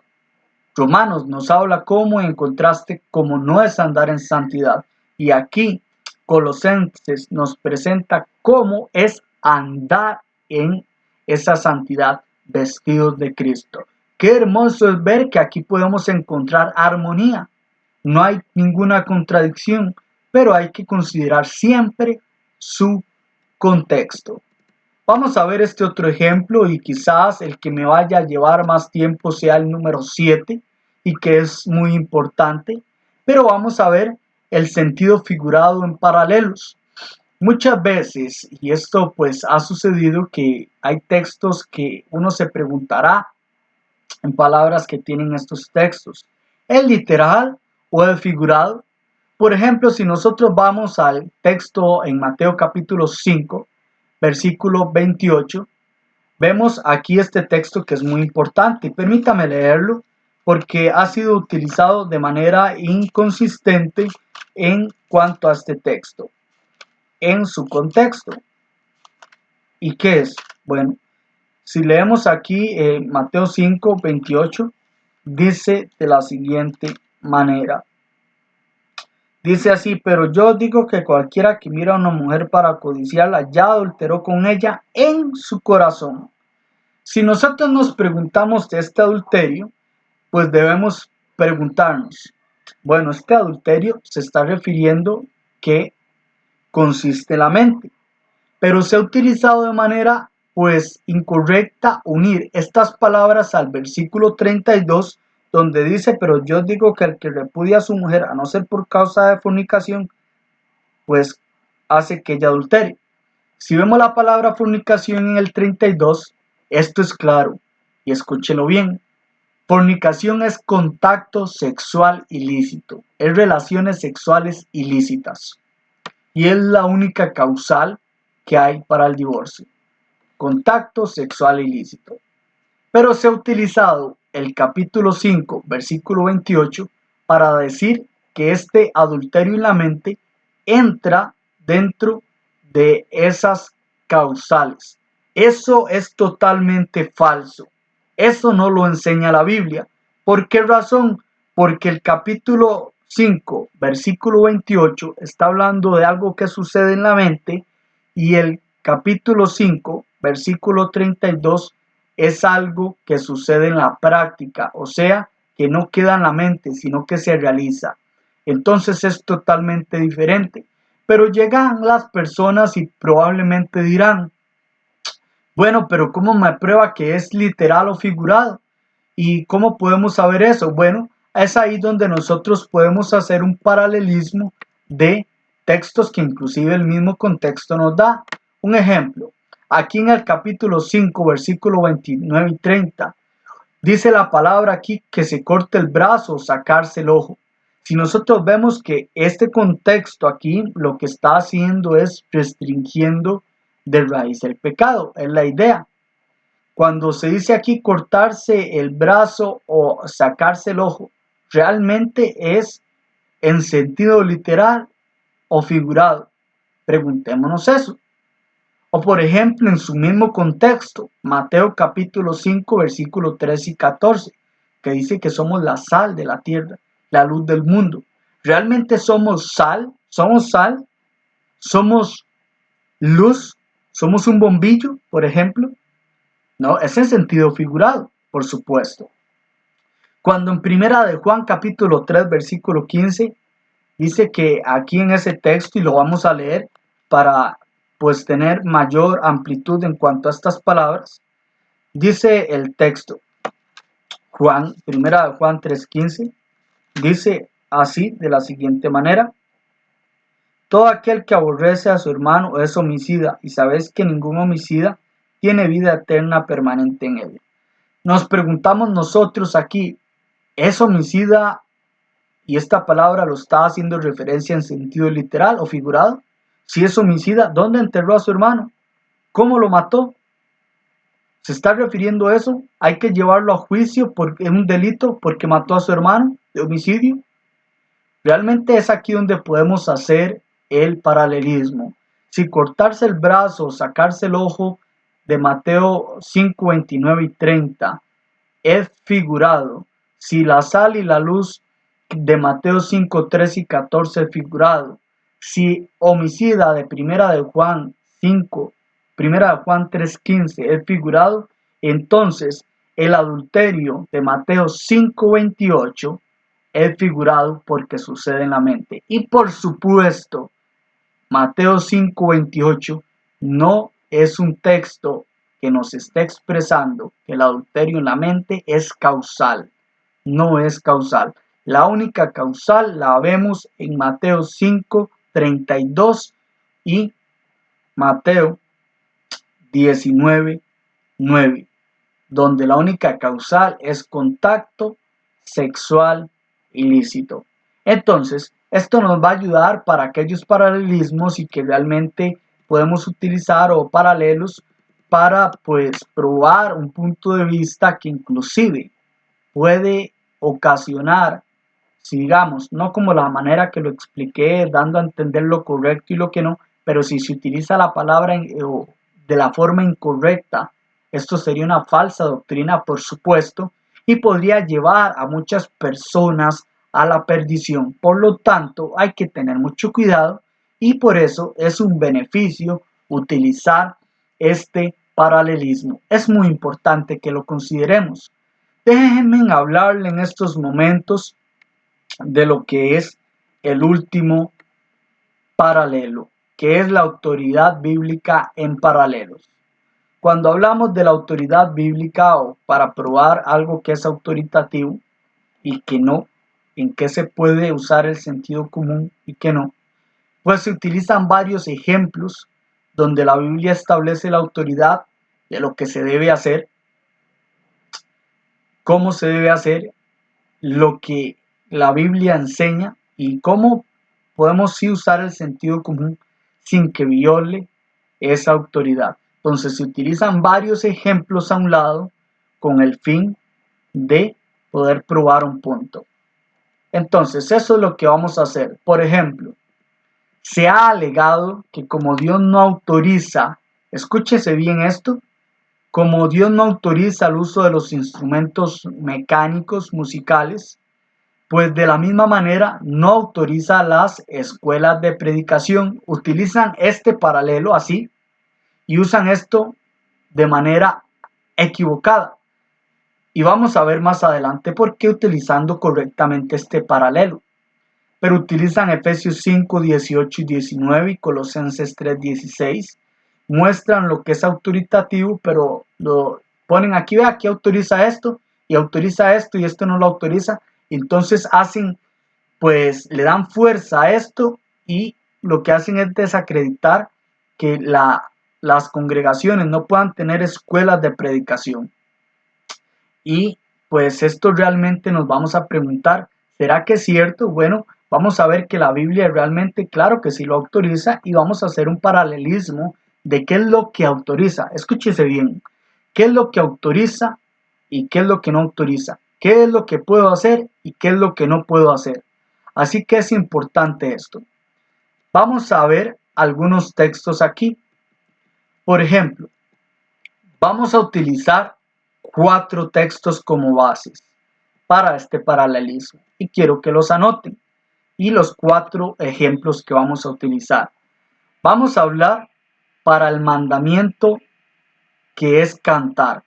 Romanos nos habla cómo, en contraste, cómo no es andar en santidad. Y aquí Colosenses nos presenta cómo es andar en esa santidad vestidos de Cristo. Qué hermoso es ver que aquí podemos encontrar armonía. No hay ninguna contradicción, pero hay que considerar siempre su contexto. Vamos a ver este otro ejemplo y quizás el que me vaya a llevar más tiempo sea el número 7 y que es muy importante, pero vamos a ver el sentido figurado en paralelos. Muchas veces, y esto pues ha sucedido, que hay textos que uno se preguntará en palabras que tienen estos textos, ¿es literal o es figurado? Por ejemplo, si nosotros vamos al texto en Mateo capítulo 5, versículo 28, vemos aquí este texto que es muy importante. Permítame leerlo porque ha sido utilizado de manera inconsistente en cuanto a este texto, en su contexto. ¿Y qué es? Bueno, si leemos aquí Mateo 5, 28, dice de la siguiente manera. Dice así, pero yo digo que cualquiera que mira a una mujer para codiciarla ya adulteró con ella en su corazón. Si nosotros nos preguntamos de este adulterio, pues debemos preguntarnos, bueno, este adulterio se está refiriendo que consiste en la mente, pero se ha utilizado de manera pues incorrecta unir estas palabras al versículo 32, donde dice, pero yo digo que el que repudia a su mujer, a no ser por causa de fornicación, pues hace que ella adultere. Si vemos la palabra fornicación en el 32, esto es claro, y escúchelo bien. Fornicación es contacto sexual ilícito, es relaciones sexuales ilícitas y es la única causal que hay para el divorcio. Contacto sexual ilícito. Pero se ha utilizado el capítulo 5, versículo 28, para decir que este adulterio en la mente entra dentro de esas causales. Eso es totalmente falso. Eso no lo enseña la Biblia. ¿Por qué razón? Porque el capítulo 5, versículo 28, está hablando de algo que sucede en la mente y el capítulo 5, versículo 32, es algo que sucede en la práctica, o sea, que no queda en la mente, sino que se realiza. Entonces es totalmente diferente. Pero llegan las personas y probablemente dirán, bueno, pero ¿cómo me prueba que es literal o figurado? ¿Y cómo podemos saber eso? Bueno, es ahí donde nosotros podemos hacer un paralelismo de textos que inclusive el mismo contexto nos da. Un ejemplo, aquí en el capítulo 5, versículo 29 y 30, dice la palabra aquí que se corte el brazo o sacarse el ojo. Si nosotros vemos que este contexto aquí lo que está haciendo es restringiendo de raíz el pecado, es la idea. Cuando se dice aquí cortarse el brazo o sacarse el ojo, ¿realmente es en sentido literal o figurado? Preguntémonos eso. O por ejemplo, en su mismo contexto, Mateo capítulo 5, versículos 13 y 14, que dice que somos la sal de la tierra, la luz del mundo. ¿Realmente somos sal? ¿Somos sal? ¿Somos luz? ¿Somos un bombillo, por ejemplo? No, es en sentido figurado, por supuesto. Cuando en primera de Juan capítulo 3, versículo 15, dice que aquí en ese texto, y lo vamos a leer para pues tener mayor amplitud en cuanto a estas palabras, dice el texto, primera de Juan 3:15, dice así de la siguiente manera: todo aquel que aborrece a su hermano es homicida, y sabéis que ningún homicida tiene vida eterna permanente en él. Nos preguntamos nosotros aquí, ¿es homicida? Y esta palabra lo está haciendo referencia en sentido literal o figurado. Si es homicida, ¿dónde enterró a su hermano? ¿Cómo lo mató? ¿Se está refiriendo a eso? ¿Hay que llevarlo a juicio porque es un delito porque mató a su hermano de homicidio? Realmente es aquí donde podemos hacer el paralelismo. Si cortarse el brazo o sacarse el ojo de Mateo 5, 29 y 30 es figurado, si la sal y la luz de Mateo 5, 13 y 14 es figurado, si homicida de primera de Juan 5, primera de Juan 3:15 es figurado, entonces el adulterio de Mateo 5:28 es figurado porque sucede en la mente. Y por supuesto, Mateo 5:28 no es un texto que nos está expresando que el adulterio en la mente es causal. No es causal. La única causal la vemos en Mateo 5:32 y Mateo 19:9, donde la única causal es contacto sexual ilícito. Entonces, esto nos va a ayudar para aquellos paralelismos y que realmente podemos utilizar o paralelos para pues probar un punto de vista que inclusive puede ocasionar, si digamos, no como la manera que lo expliqué, dando a entender lo correcto y lo que no, pero si se utiliza la palabra de la forma incorrecta, esto sería una falsa doctrina, por supuesto, y podría llevar a muchas personas a la perdición. Por lo tanto, hay que tener mucho cuidado y por eso es un beneficio utilizar este paralelismo. Es muy importante que lo consideremos. Déjenme hablarle en estos momentos de lo que es el último paralelo, que es la autoridad bíblica en paralelos. Cuando hablamos de la autoridad bíblica o para probar algo que es autoritativo y que no, en qué se puede usar el sentido común y que no, pues se utilizan varios ejemplos donde la Biblia establece la autoridad de lo que se debe hacer. cómo se debe hacer, lo que la Biblia enseña y cómo podemos sí usar el sentido común sin que viole esa autoridad. Entonces se utilizan varios ejemplos a un lado con el fin de poder probar un punto. Entonces eso es lo que vamos a hacer. Por ejemplo, se ha alegado que como Dios no autoriza, escúchese bien esto, como Dios no autoriza el uso de los instrumentos mecánicos musicales, pues de la misma manera no autoriza las escuelas de predicación. Utilizan este paralelo así y usan esto de manera equivocada. Y vamos a ver más adelante por qué utilizando correctamente este paralelo. Pero utilizan Efesios 5, 18 y 19 y Colosenses 3, 16. Muestran lo que es autoritativo, pero lo ponen aquí, vea, aquí autoriza esto y esto no lo autoriza. Entonces hacen, pues le dan fuerza a esto y lo que hacen es desacreditar que las congregaciones no puedan tener escuelas de predicación. Y pues esto realmente nos vamos a preguntar, ¿será que es cierto? Bueno, vamos a ver que la Biblia realmente, claro que sí lo autoriza y vamos a hacer un paralelismo de qué es lo que autoriza. Escúchese bien, qué es lo que autoriza y qué es lo que no autoriza. ¿Qué es lo que puedo hacer y qué es lo que no puedo hacer? Así que es importante esto. Vamos a ver algunos textos aquí. Por ejemplo, vamos a utilizar 4 textos como bases para este paralelismo y quiero que los anoten. Y los 4 ejemplos que vamos a utilizar. Vamos a hablar para el mandamiento que es cantar.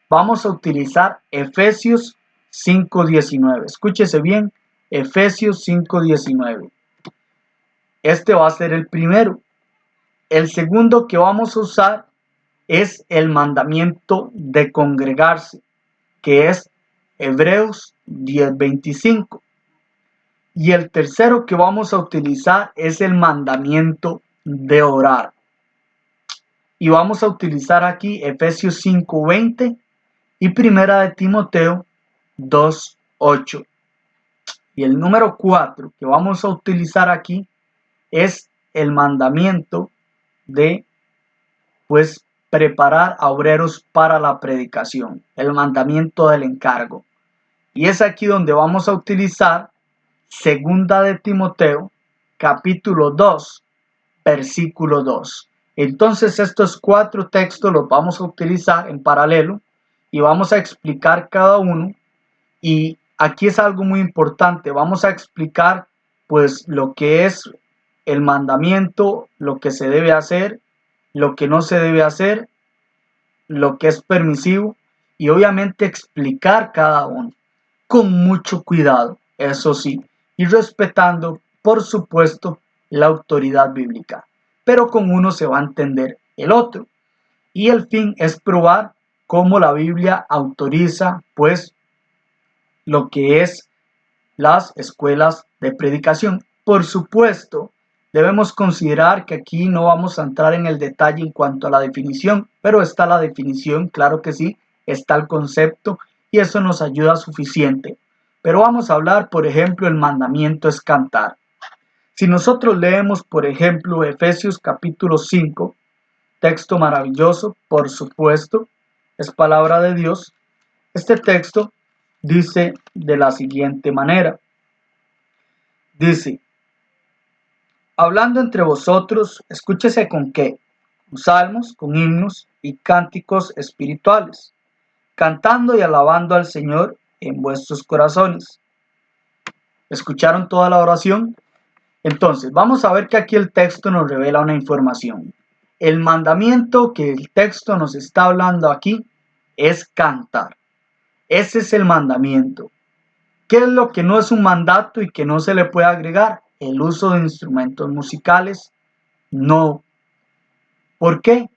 Vamos a utilizar Efesios 5:19. Escúchese bien, Efesios 5:19. Este va a ser el primero. El segundo que vamos a usar es el mandamiento de congregarse, que es Hebreos 10:25. Y el tercero que vamos a utilizar es el mandamiento de orar. Y vamos a utilizar aquí Efesios 5:20 y Primera de Timoteo 2:8. Y el número 4 que vamos a utilizar aquí es el mandamiento de, pues, preparar a obreros para la predicación, el mandamiento del encargo. Y es aquí donde vamos a utilizar Segunda de Timoteo, capítulo 2, versículo 2. Entonces estos 4 textos los vamos a utilizar en paralelo y vamos a explicar cada uno. Y aquí es algo muy importante, vamos a explicar pues lo que es el mandamiento, lo que se debe hacer, lo que no se debe hacer, lo que es permisivo y obviamente explicar cada uno con mucho cuidado, eso sí, y respetando, por supuesto, la autoridad bíblica. Pero con uno se va a entender el otro. Y el fin es probar cómo la Biblia autoriza, pues, lo que es las escuelas de predicación. Por supuesto, debemos considerar que aquí no vamos a entrar en el detalle en cuanto a la definición, pero está la definición, claro que sí, está el concepto y eso nos ayuda suficiente. Pero vamos a hablar, por ejemplo, el mandamiento es cantar. Si nosotros leemos, por ejemplo, Efesios capítulo 5, texto maravilloso, por supuesto, es palabra de Dios. Este texto dice de la siguiente manera. Dice, hablando entre vosotros, escúchese con qué, con salmos, con himnos y cánticos espirituales, cantando y alabando al Señor en vuestros corazones. ¿Escucharon toda la oración? Entonces, vamos a ver que aquí el texto nos revela una información. El mandamiento que el texto nos está hablando aquí es cantar. Ese es el mandamiento. ¿Qué es lo que no es un mandato y que no se le puede agregar? El uso de instrumentos musicales. No. ¿Por qué?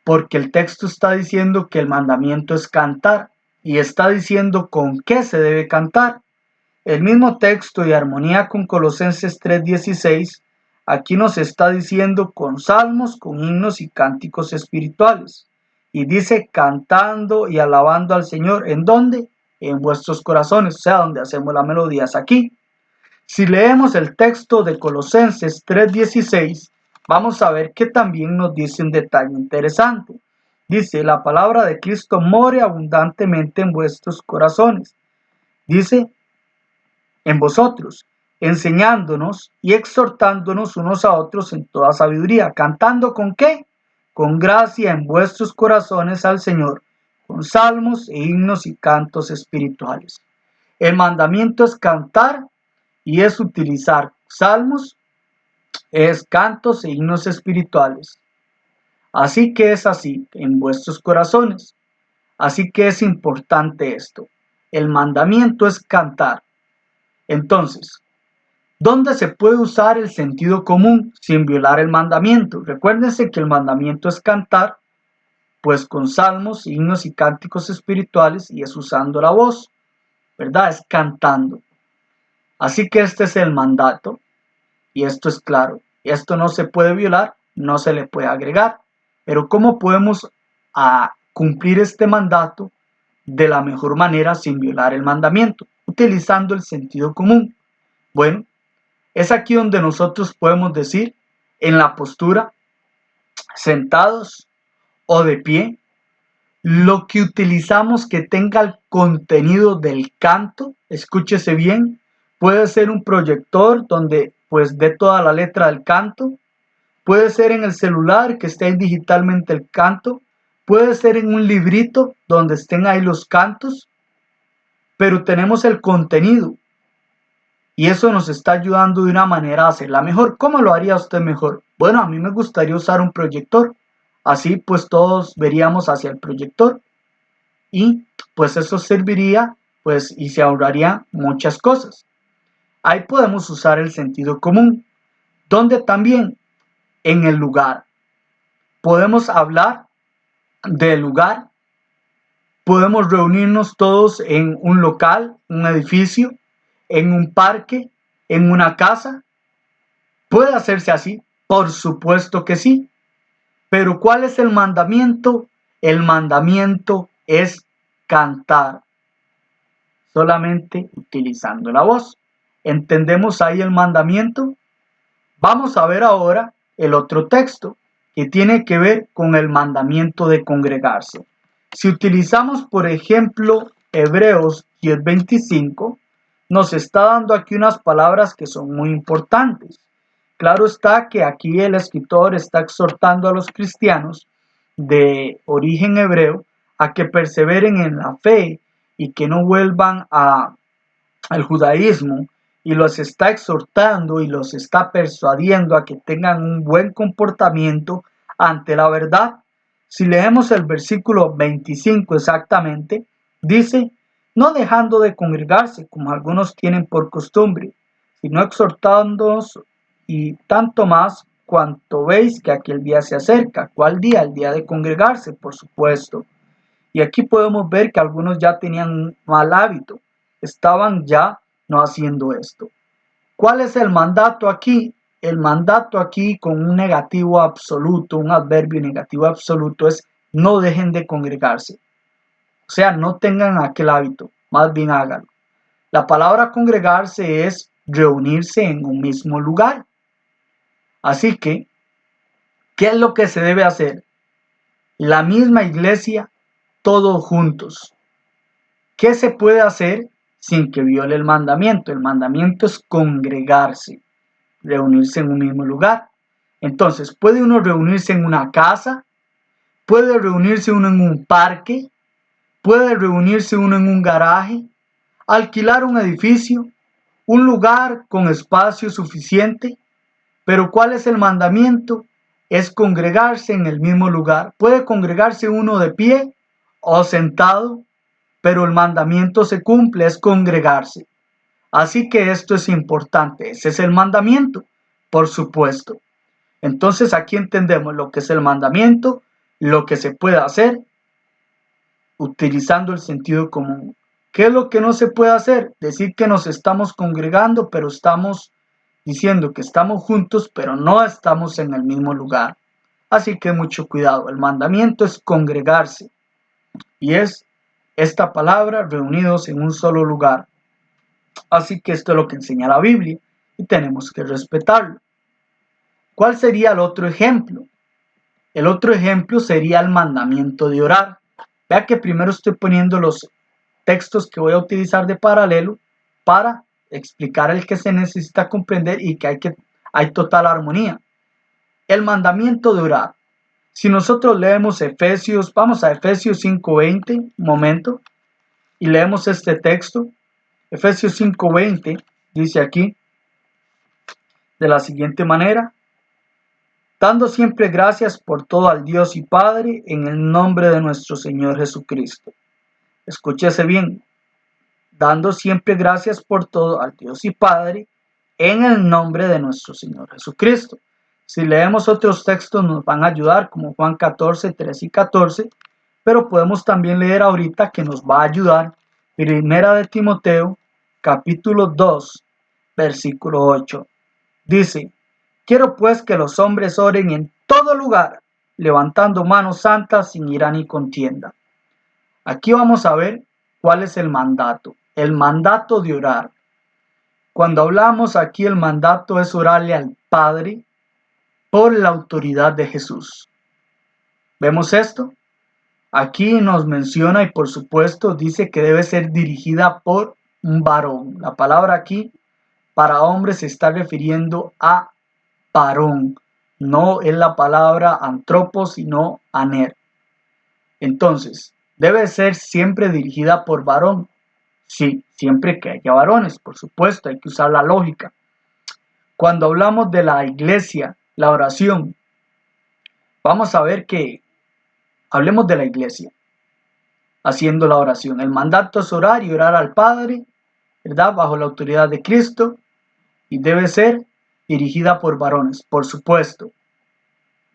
Porque el texto está diciendo que el mandamiento es cantar y está diciendo con qué se debe cantar. El mismo texto y armonía con Colosenses 3:16, aquí nos está diciendo con salmos, con himnos y cánticos espirituales. Y dice cantando y alabando al Señor. ¿En dónde? En vuestros corazones, o sea, donde hacemos las melodías aquí. Si leemos el texto de Colosenses 3:16, vamos a ver que también nos dice un detalle interesante. Dice, la palabra de Cristo more abundantemente en vuestros corazones. Dice, en vosotros, enseñándonos y exhortándonos unos a otros en toda sabiduría. ¿Cantando con qué? Con gracia en vuestros corazones al Señor, con salmos e himnos y cantos espirituales. El mandamiento es cantar y es utilizar salmos, es cantos e himnos espirituales. Así que es así en vuestros corazones. Así que es importante esto. El mandamiento es cantar. Entonces, ¿dónde se puede usar el sentido común sin violar el mandamiento? Recuérdense que el mandamiento es cantar, pues con salmos, himnos y cánticos espirituales, y es usando la voz, ¿verdad? Es cantando. Así que este es el mandato, y esto es claro. Esto no se puede violar, no se le puede agregar. Pero ¿cómo podemos cumplir este mandato de la mejor manera sin violar el mandamiento? Utilizando el sentido común. Bueno, es aquí donde nosotros podemos decir, en la postura, sentados o de pie, lo que utilizamos que tenga el contenido del canto, escúchese bien, puede ser un proyector donde pues dé toda la letra del canto, puede ser en el celular que esté digitalmente el canto, puede ser en un librito donde estén ahí los cantos, pero tenemos el contenido. Y eso nos está ayudando de una manera a hacerla mejor. ¿Cómo lo haría usted mejor? Bueno, a mí me gustaría usar un proyector. Así pues todos veríamos hacia el proyector. Y pues eso serviría pues y se ahorraría muchas cosas. Ahí podemos usar el sentido común. Donde también en el lugar. Podemos hablar del lugar. Podemos reunirnos todos en un local, un edificio, en un parque, en una casa. ¿Puede hacerse así? Por supuesto que sí. Pero ¿cuál es el mandamiento? El mandamiento es cantar, solamente utilizando la voz. ¿Entendemos ahí el mandamiento? Vamos a ver ahora el otro texto que tiene que ver con el mandamiento de congregarse. Si utilizamos, por ejemplo, Hebreos 10:25, nos está dando aquí unas palabras que son muy importantes. Claro está que aquí el escritor está exhortando a los cristianos de origen hebreo a que perseveren en la fe y que no vuelvan al judaísmo, y los está exhortando y los está persuadiendo a que tengan un buen comportamiento ante la verdad. Si leemos el versículo 25 exactamente, dice, no dejando de congregarse como algunos tienen por costumbre, sino exhortándoos, y tanto más cuanto veis que aquel día se acerca. ¿Cuál día? El día de congregarse, por supuesto. Y aquí podemos ver que algunos ya tenían un mal hábito, estaban ya no haciendo esto. ¿Cuál es el mandato aquí? El mandato aquí con un negativo absoluto, un adverbio negativo absoluto es no dejen de congregarse. O sea, no tengan aquel hábito, más bien háganlo. La palabra congregarse es reunirse en un mismo lugar. Así que, ¿qué es lo que se debe hacer? La misma iglesia, todos juntos. ¿Qué se puede hacer sin que viole el mandamiento? El mandamiento es congregarse, reunirse en un mismo lugar. Entonces, ¿puede uno reunirse en una casa? ¿Puede reunirse uno en un parque? ¿Puede reunirse uno en un garaje? ¿Alquilar un edificio? ¿Un lugar con espacio suficiente? Pero ¿cuál es el mandamiento? Es congregarse en el mismo lugar. ¿Puede congregarse uno de pie o sentado? Pero el mandamiento se cumple, es congregarse. Así que esto es importante, ese es el mandamiento, por supuesto. Entonces aquí entendemos lo que es el mandamiento, lo que se puede hacer, utilizando el sentido común. ¿Qué es lo que no se puede hacer? Decir que nos estamos congregando, pero estamos diciendo que estamos juntos, pero no estamos en el mismo lugar. Así que mucho cuidado. El mandamiento es congregarse y es esta palabra reunidos en un solo lugar. Así que esto es lo que enseña la Biblia y tenemos que respetarlo. ¿Cuál sería el otro ejemplo? El otro ejemplo sería el mandamiento de orar. Vea que primero estoy poniendo los textos que voy a utilizar de paralelo para explicar el que se necesita comprender y que hay total armonía. El mandamiento de orar. Si nosotros leemos Efesios, vamos a Efesios 5:20, un momento, y leemos este texto. Efesios 5:20 dice aquí de la siguiente manera: dando siempre gracias por todo al Dios y Padre en el nombre de nuestro Señor Jesucristo. Escúchese bien, dando siempre gracias por todo al Dios y Padre en el nombre de nuestro Señor Jesucristo. Si leemos otros textos nos van a ayudar, como Juan 14, 3 y 14, pero podemos también leer ahorita que nos va a ayudar Primera de Timoteo, capítulo 2, versículo 8. Dice: quiero pues que los hombres oren en todo lugar, levantando manos santas sin ira ni contienda. Aquí vamos a ver cuál es el mandato. El mandato de orar. Cuando hablamos aquí, el mandato es orarle al Padre por la autoridad de Jesús. ¿Vemos esto? Aquí nos menciona y por supuesto dice que debe ser dirigida por un varón. La palabra aquí para hombre se está refiriendo a varón. No es la palabra antropos, sino aner. Entonces, debe ser siempre dirigida por varón. Sí, siempre que haya varones, por supuesto, hay que usar la lógica. Cuando hablamos de la iglesia, la oración, vamos a ver que hablemos de la iglesia haciendo la oración. El mandato es orar y orar al Padre, ¿verdad? Bajo la autoridad de Cristo, y debe ser dirigida por varones, por supuesto.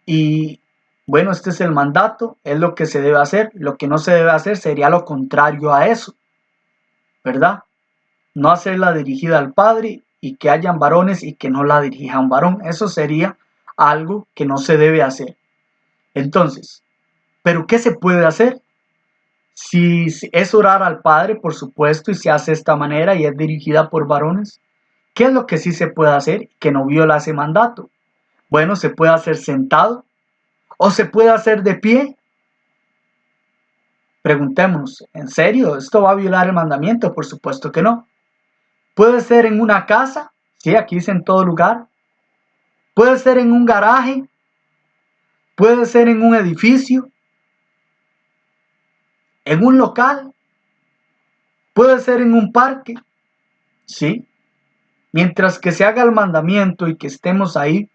Y bueno, este es el mandato, es lo que se debe hacer. Lo que no se debe hacer sería lo contrario a eso, ¿verdad? No hacerla dirigida al Padre y que hayan varones y que no la dirija un varón. Eso sería algo que no se debe hacer. Entonces, ¿pero qué se puede hacer? Si es orar al Padre, por supuesto, y se hace de esta manera y es dirigida por varones, ¿qué es lo que sí se puede hacer que no viola ese mandato? Bueno, se puede hacer sentado o se puede hacer de pie. Preguntémonos, ¿en serio esto va a violar el mandamiento? Por supuesto que no. Puede ser en una casa, sí, aquí dice en todo lugar. Puede ser en un garaje, puede ser en un edificio, en un local, puede ser en un parque, sí. Mientras que se haga el mandamiento y que estemos ahí,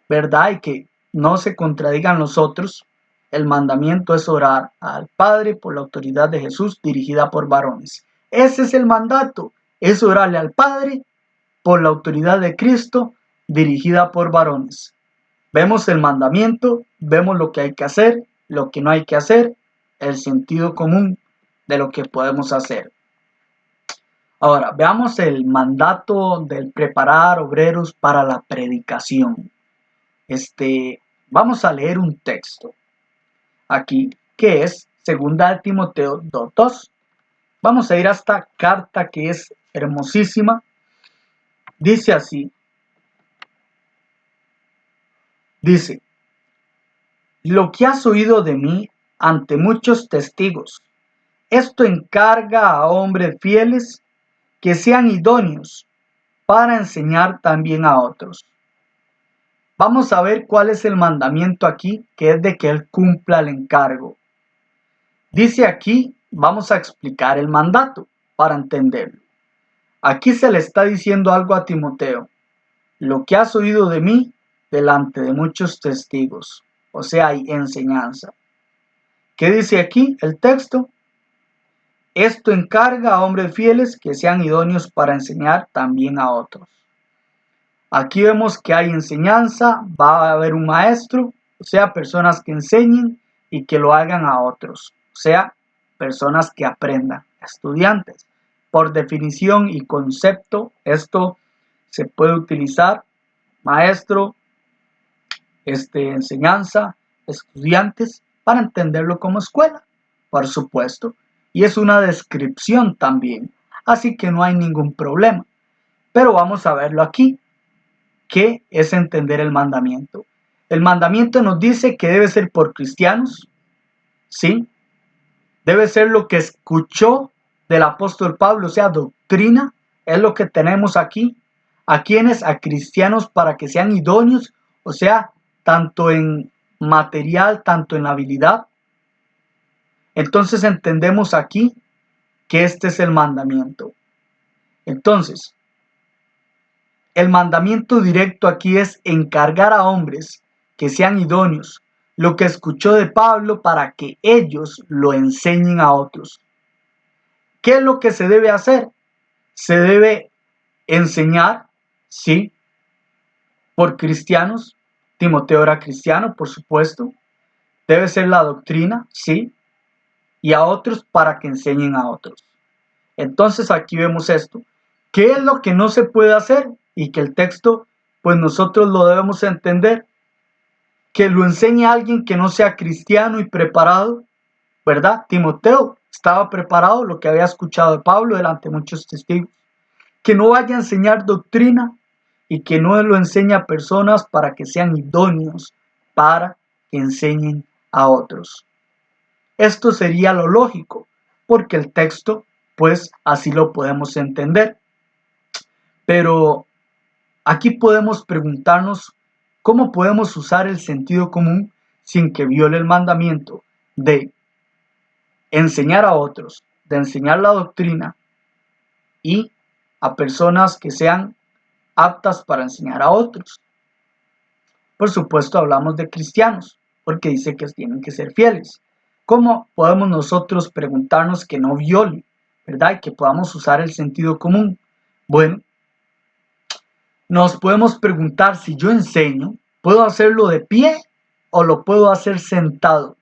¿verdad? Y que no se contradigan los otros, el mandamiento es orar al Padre por la autoridad de Jesús dirigida por varones. Ese es el mandato, es orarle al Padre por la autoridad de Cristo dirigida por varones. Vemos el mandamiento, vemos lo que hay que hacer, lo que no hay que hacer, el sentido común de lo que podemos hacer. Ahora, veamos el mandato del preparar obreros para la predicación. Vamos a leer un texto aquí que es 2 Timoteo 2:2. Vamos a ir a esta carta que es hermosísima. Dice así. Dice: lo que has oído de mí ante muchos testigos, esto encarga a hombres fieles que sean idóneos para enseñar también a otros. Vamos a ver cuál es el mandamiento aquí, que es de que él cumpla el encargo. Dice aquí, vamos a explicar el mandato para entenderlo. Aquí se le está diciendo algo a Timoteo: lo que has oído de mí delante de muchos testigos, o sea, hay enseñanza. ¿Qué dice aquí el texto? Esto encarga a hombres fieles que sean idóneos para enseñar también a otros. Aquí vemos que hay enseñanza, va a haber un maestro, o sea, personas que enseñen y que lo hagan a otros, o sea, personas que aprendan, estudiantes. Por definición y concepto, esto se puede utilizar maestro, enseñanza, estudiantes, para entenderlo como escuela, por supuesto. Y es una descripción también, así que no hay ningún problema. Pero vamos a verlo aquí. ¿Qué es entender el mandamiento? El mandamiento nos dice que debe ser por cristianos, ¿sí? Debe ser lo que escuchó del apóstol Pablo, o sea, doctrina, es lo que tenemos aquí. ¿A quienes? A cristianos para que sean idóneos, o sea, tanto en material, tanto en habilidad. Entonces entendemos aquí que este es el mandamiento. Entonces, el mandamiento directo aquí es encargar a hombres que sean idóneos lo que escuchó de Pablo para que ellos lo enseñen a otros. ¿Qué es lo que se debe hacer? Se debe enseñar, sí, por cristianos. Timoteo era cristiano, por supuesto. Debe ser la doctrina, sí, y a otros para que enseñen a otros. Entonces aquí vemos esto. ¿Qué es lo que no se puede hacer? Y que el texto, pues nosotros lo debemos entender. Que lo enseñe a alguien que no sea cristiano y preparado, ¿verdad? Timoteo estaba preparado, lo que había escuchado de Pablo delante de muchos testigos. Que no vaya a enseñar doctrina y que no lo enseñe a personas para que sean idóneos, para que enseñen a otros. Esto sería lo lógico, porque el texto, pues así lo podemos entender. Pero aquí podemos preguntarnos cómo podemos usar el sentido común sin que viole el mandamiento de enseñar a otros, de enseñar la doctrina y a personas que sean aptas para enseñar a otros. Por supuesto hablamos de cristianos, porque dice que tienen que ser fieles. ¿Cómo podemos nosotros preguntarnos que no viole, verdad? Y que podamos usar el sentido común. Bueno, nos podemos preguntar si yo enseño, ¿puedo hacerlo de pie o lo puedo hacer sentado?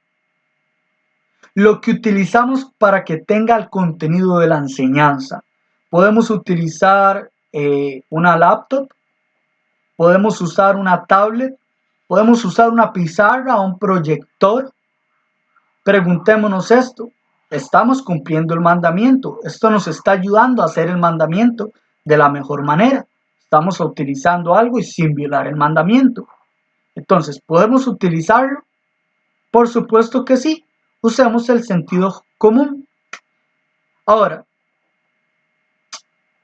Lo que utilizamos para que tenga el contenido de la enseñanza. Podemos utilizar una laptop, podemos usar una tablet, podemos usar una pizarra o un proyector. Preguntémonos esto, ¿estamos cumpliendo el mandamiento? Esto nos está ayudando a hacer el mandamiento de la mejor manera. Estamos utilizando algo y sin violar el mandamiento. Entonces, ¿podemos utilizarlo? Por supuesto que sí. Usemos el sentido común. Ahora,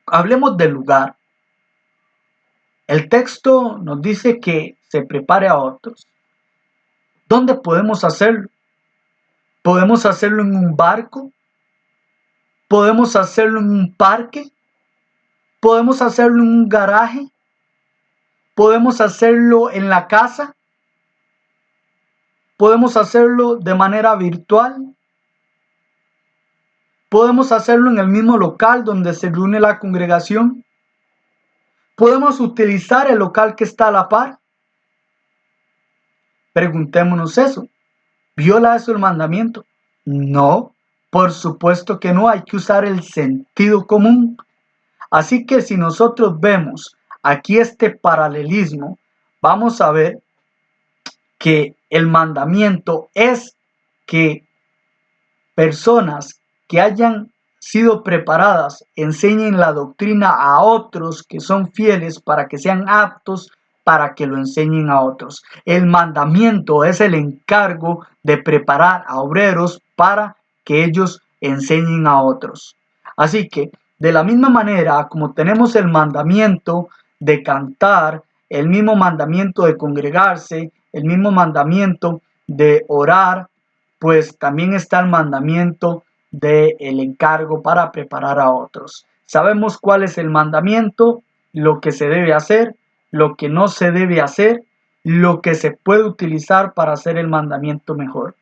hablemos del lugar. El texto nos dice que se prepare a otros. ¿Dónde podemos hacerlo? ¿Podemos hacerlo en un barco? ¿Podemos hacerlo en un parque? ¿Podemos hacerlo en un garaje? ¿Podemos hacerlo en la casa? ¿Podemos hacerlo de manera virtual? ¿Podemos hacerlo en el mismo local donde se reúne la congregación? ¿Podemos utilizar el local que está a la par? Preguntémonos eso. ¿Viola eso el mandamiento? No, por supuesto que no. Hay que usar el sentido común. Así que si nosotros vemos aquí este paralelismo, vamos a ver que el mandamiento es que personas que hayan sido preparadas enseñen la doctrina a otros que son fieles para que sean aptos para que lo enseñen a otros. El mandamiento es el encargo de preparar a obreros para que ellos enseñen a otros. Así que de la misma manera como tenemos el mandamiento de cantar, el mismo mandamiento de congregarse, el mismo mandamiento de orar, pues también está el mandamiento del encargo para preparar a otros. Sabemos cuál es el mandamiento, lo que se debe hacer, lo que no se debe hacer, lo que se puede utilizar para hacer el mandamiento mejor.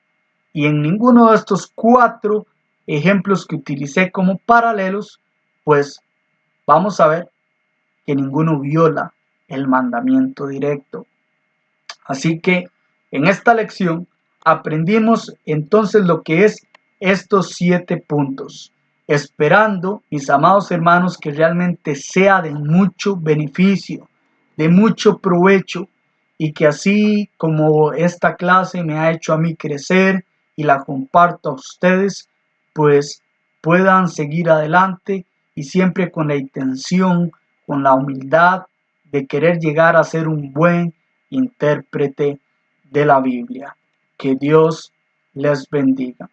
Y en ninguno de estos 4 ejemplos que utilicé como paralelos, pues vamos a ver que ninguno viola el mandamiento directo. Así que en esta lección aprendimos entonces lo que es estos 7 puntos, esperando, mis amados hermanos, que realmente sea de mucho beneficio, de mucho provecho y que así como esta clase me ha hecho a mí crecer y la comparto a ustedes, pues puedan seguir adelante y siempre con la intención, con la humildad de querer llegar a ser un buen intérprete de la Biblia. Que Dios les bendiga.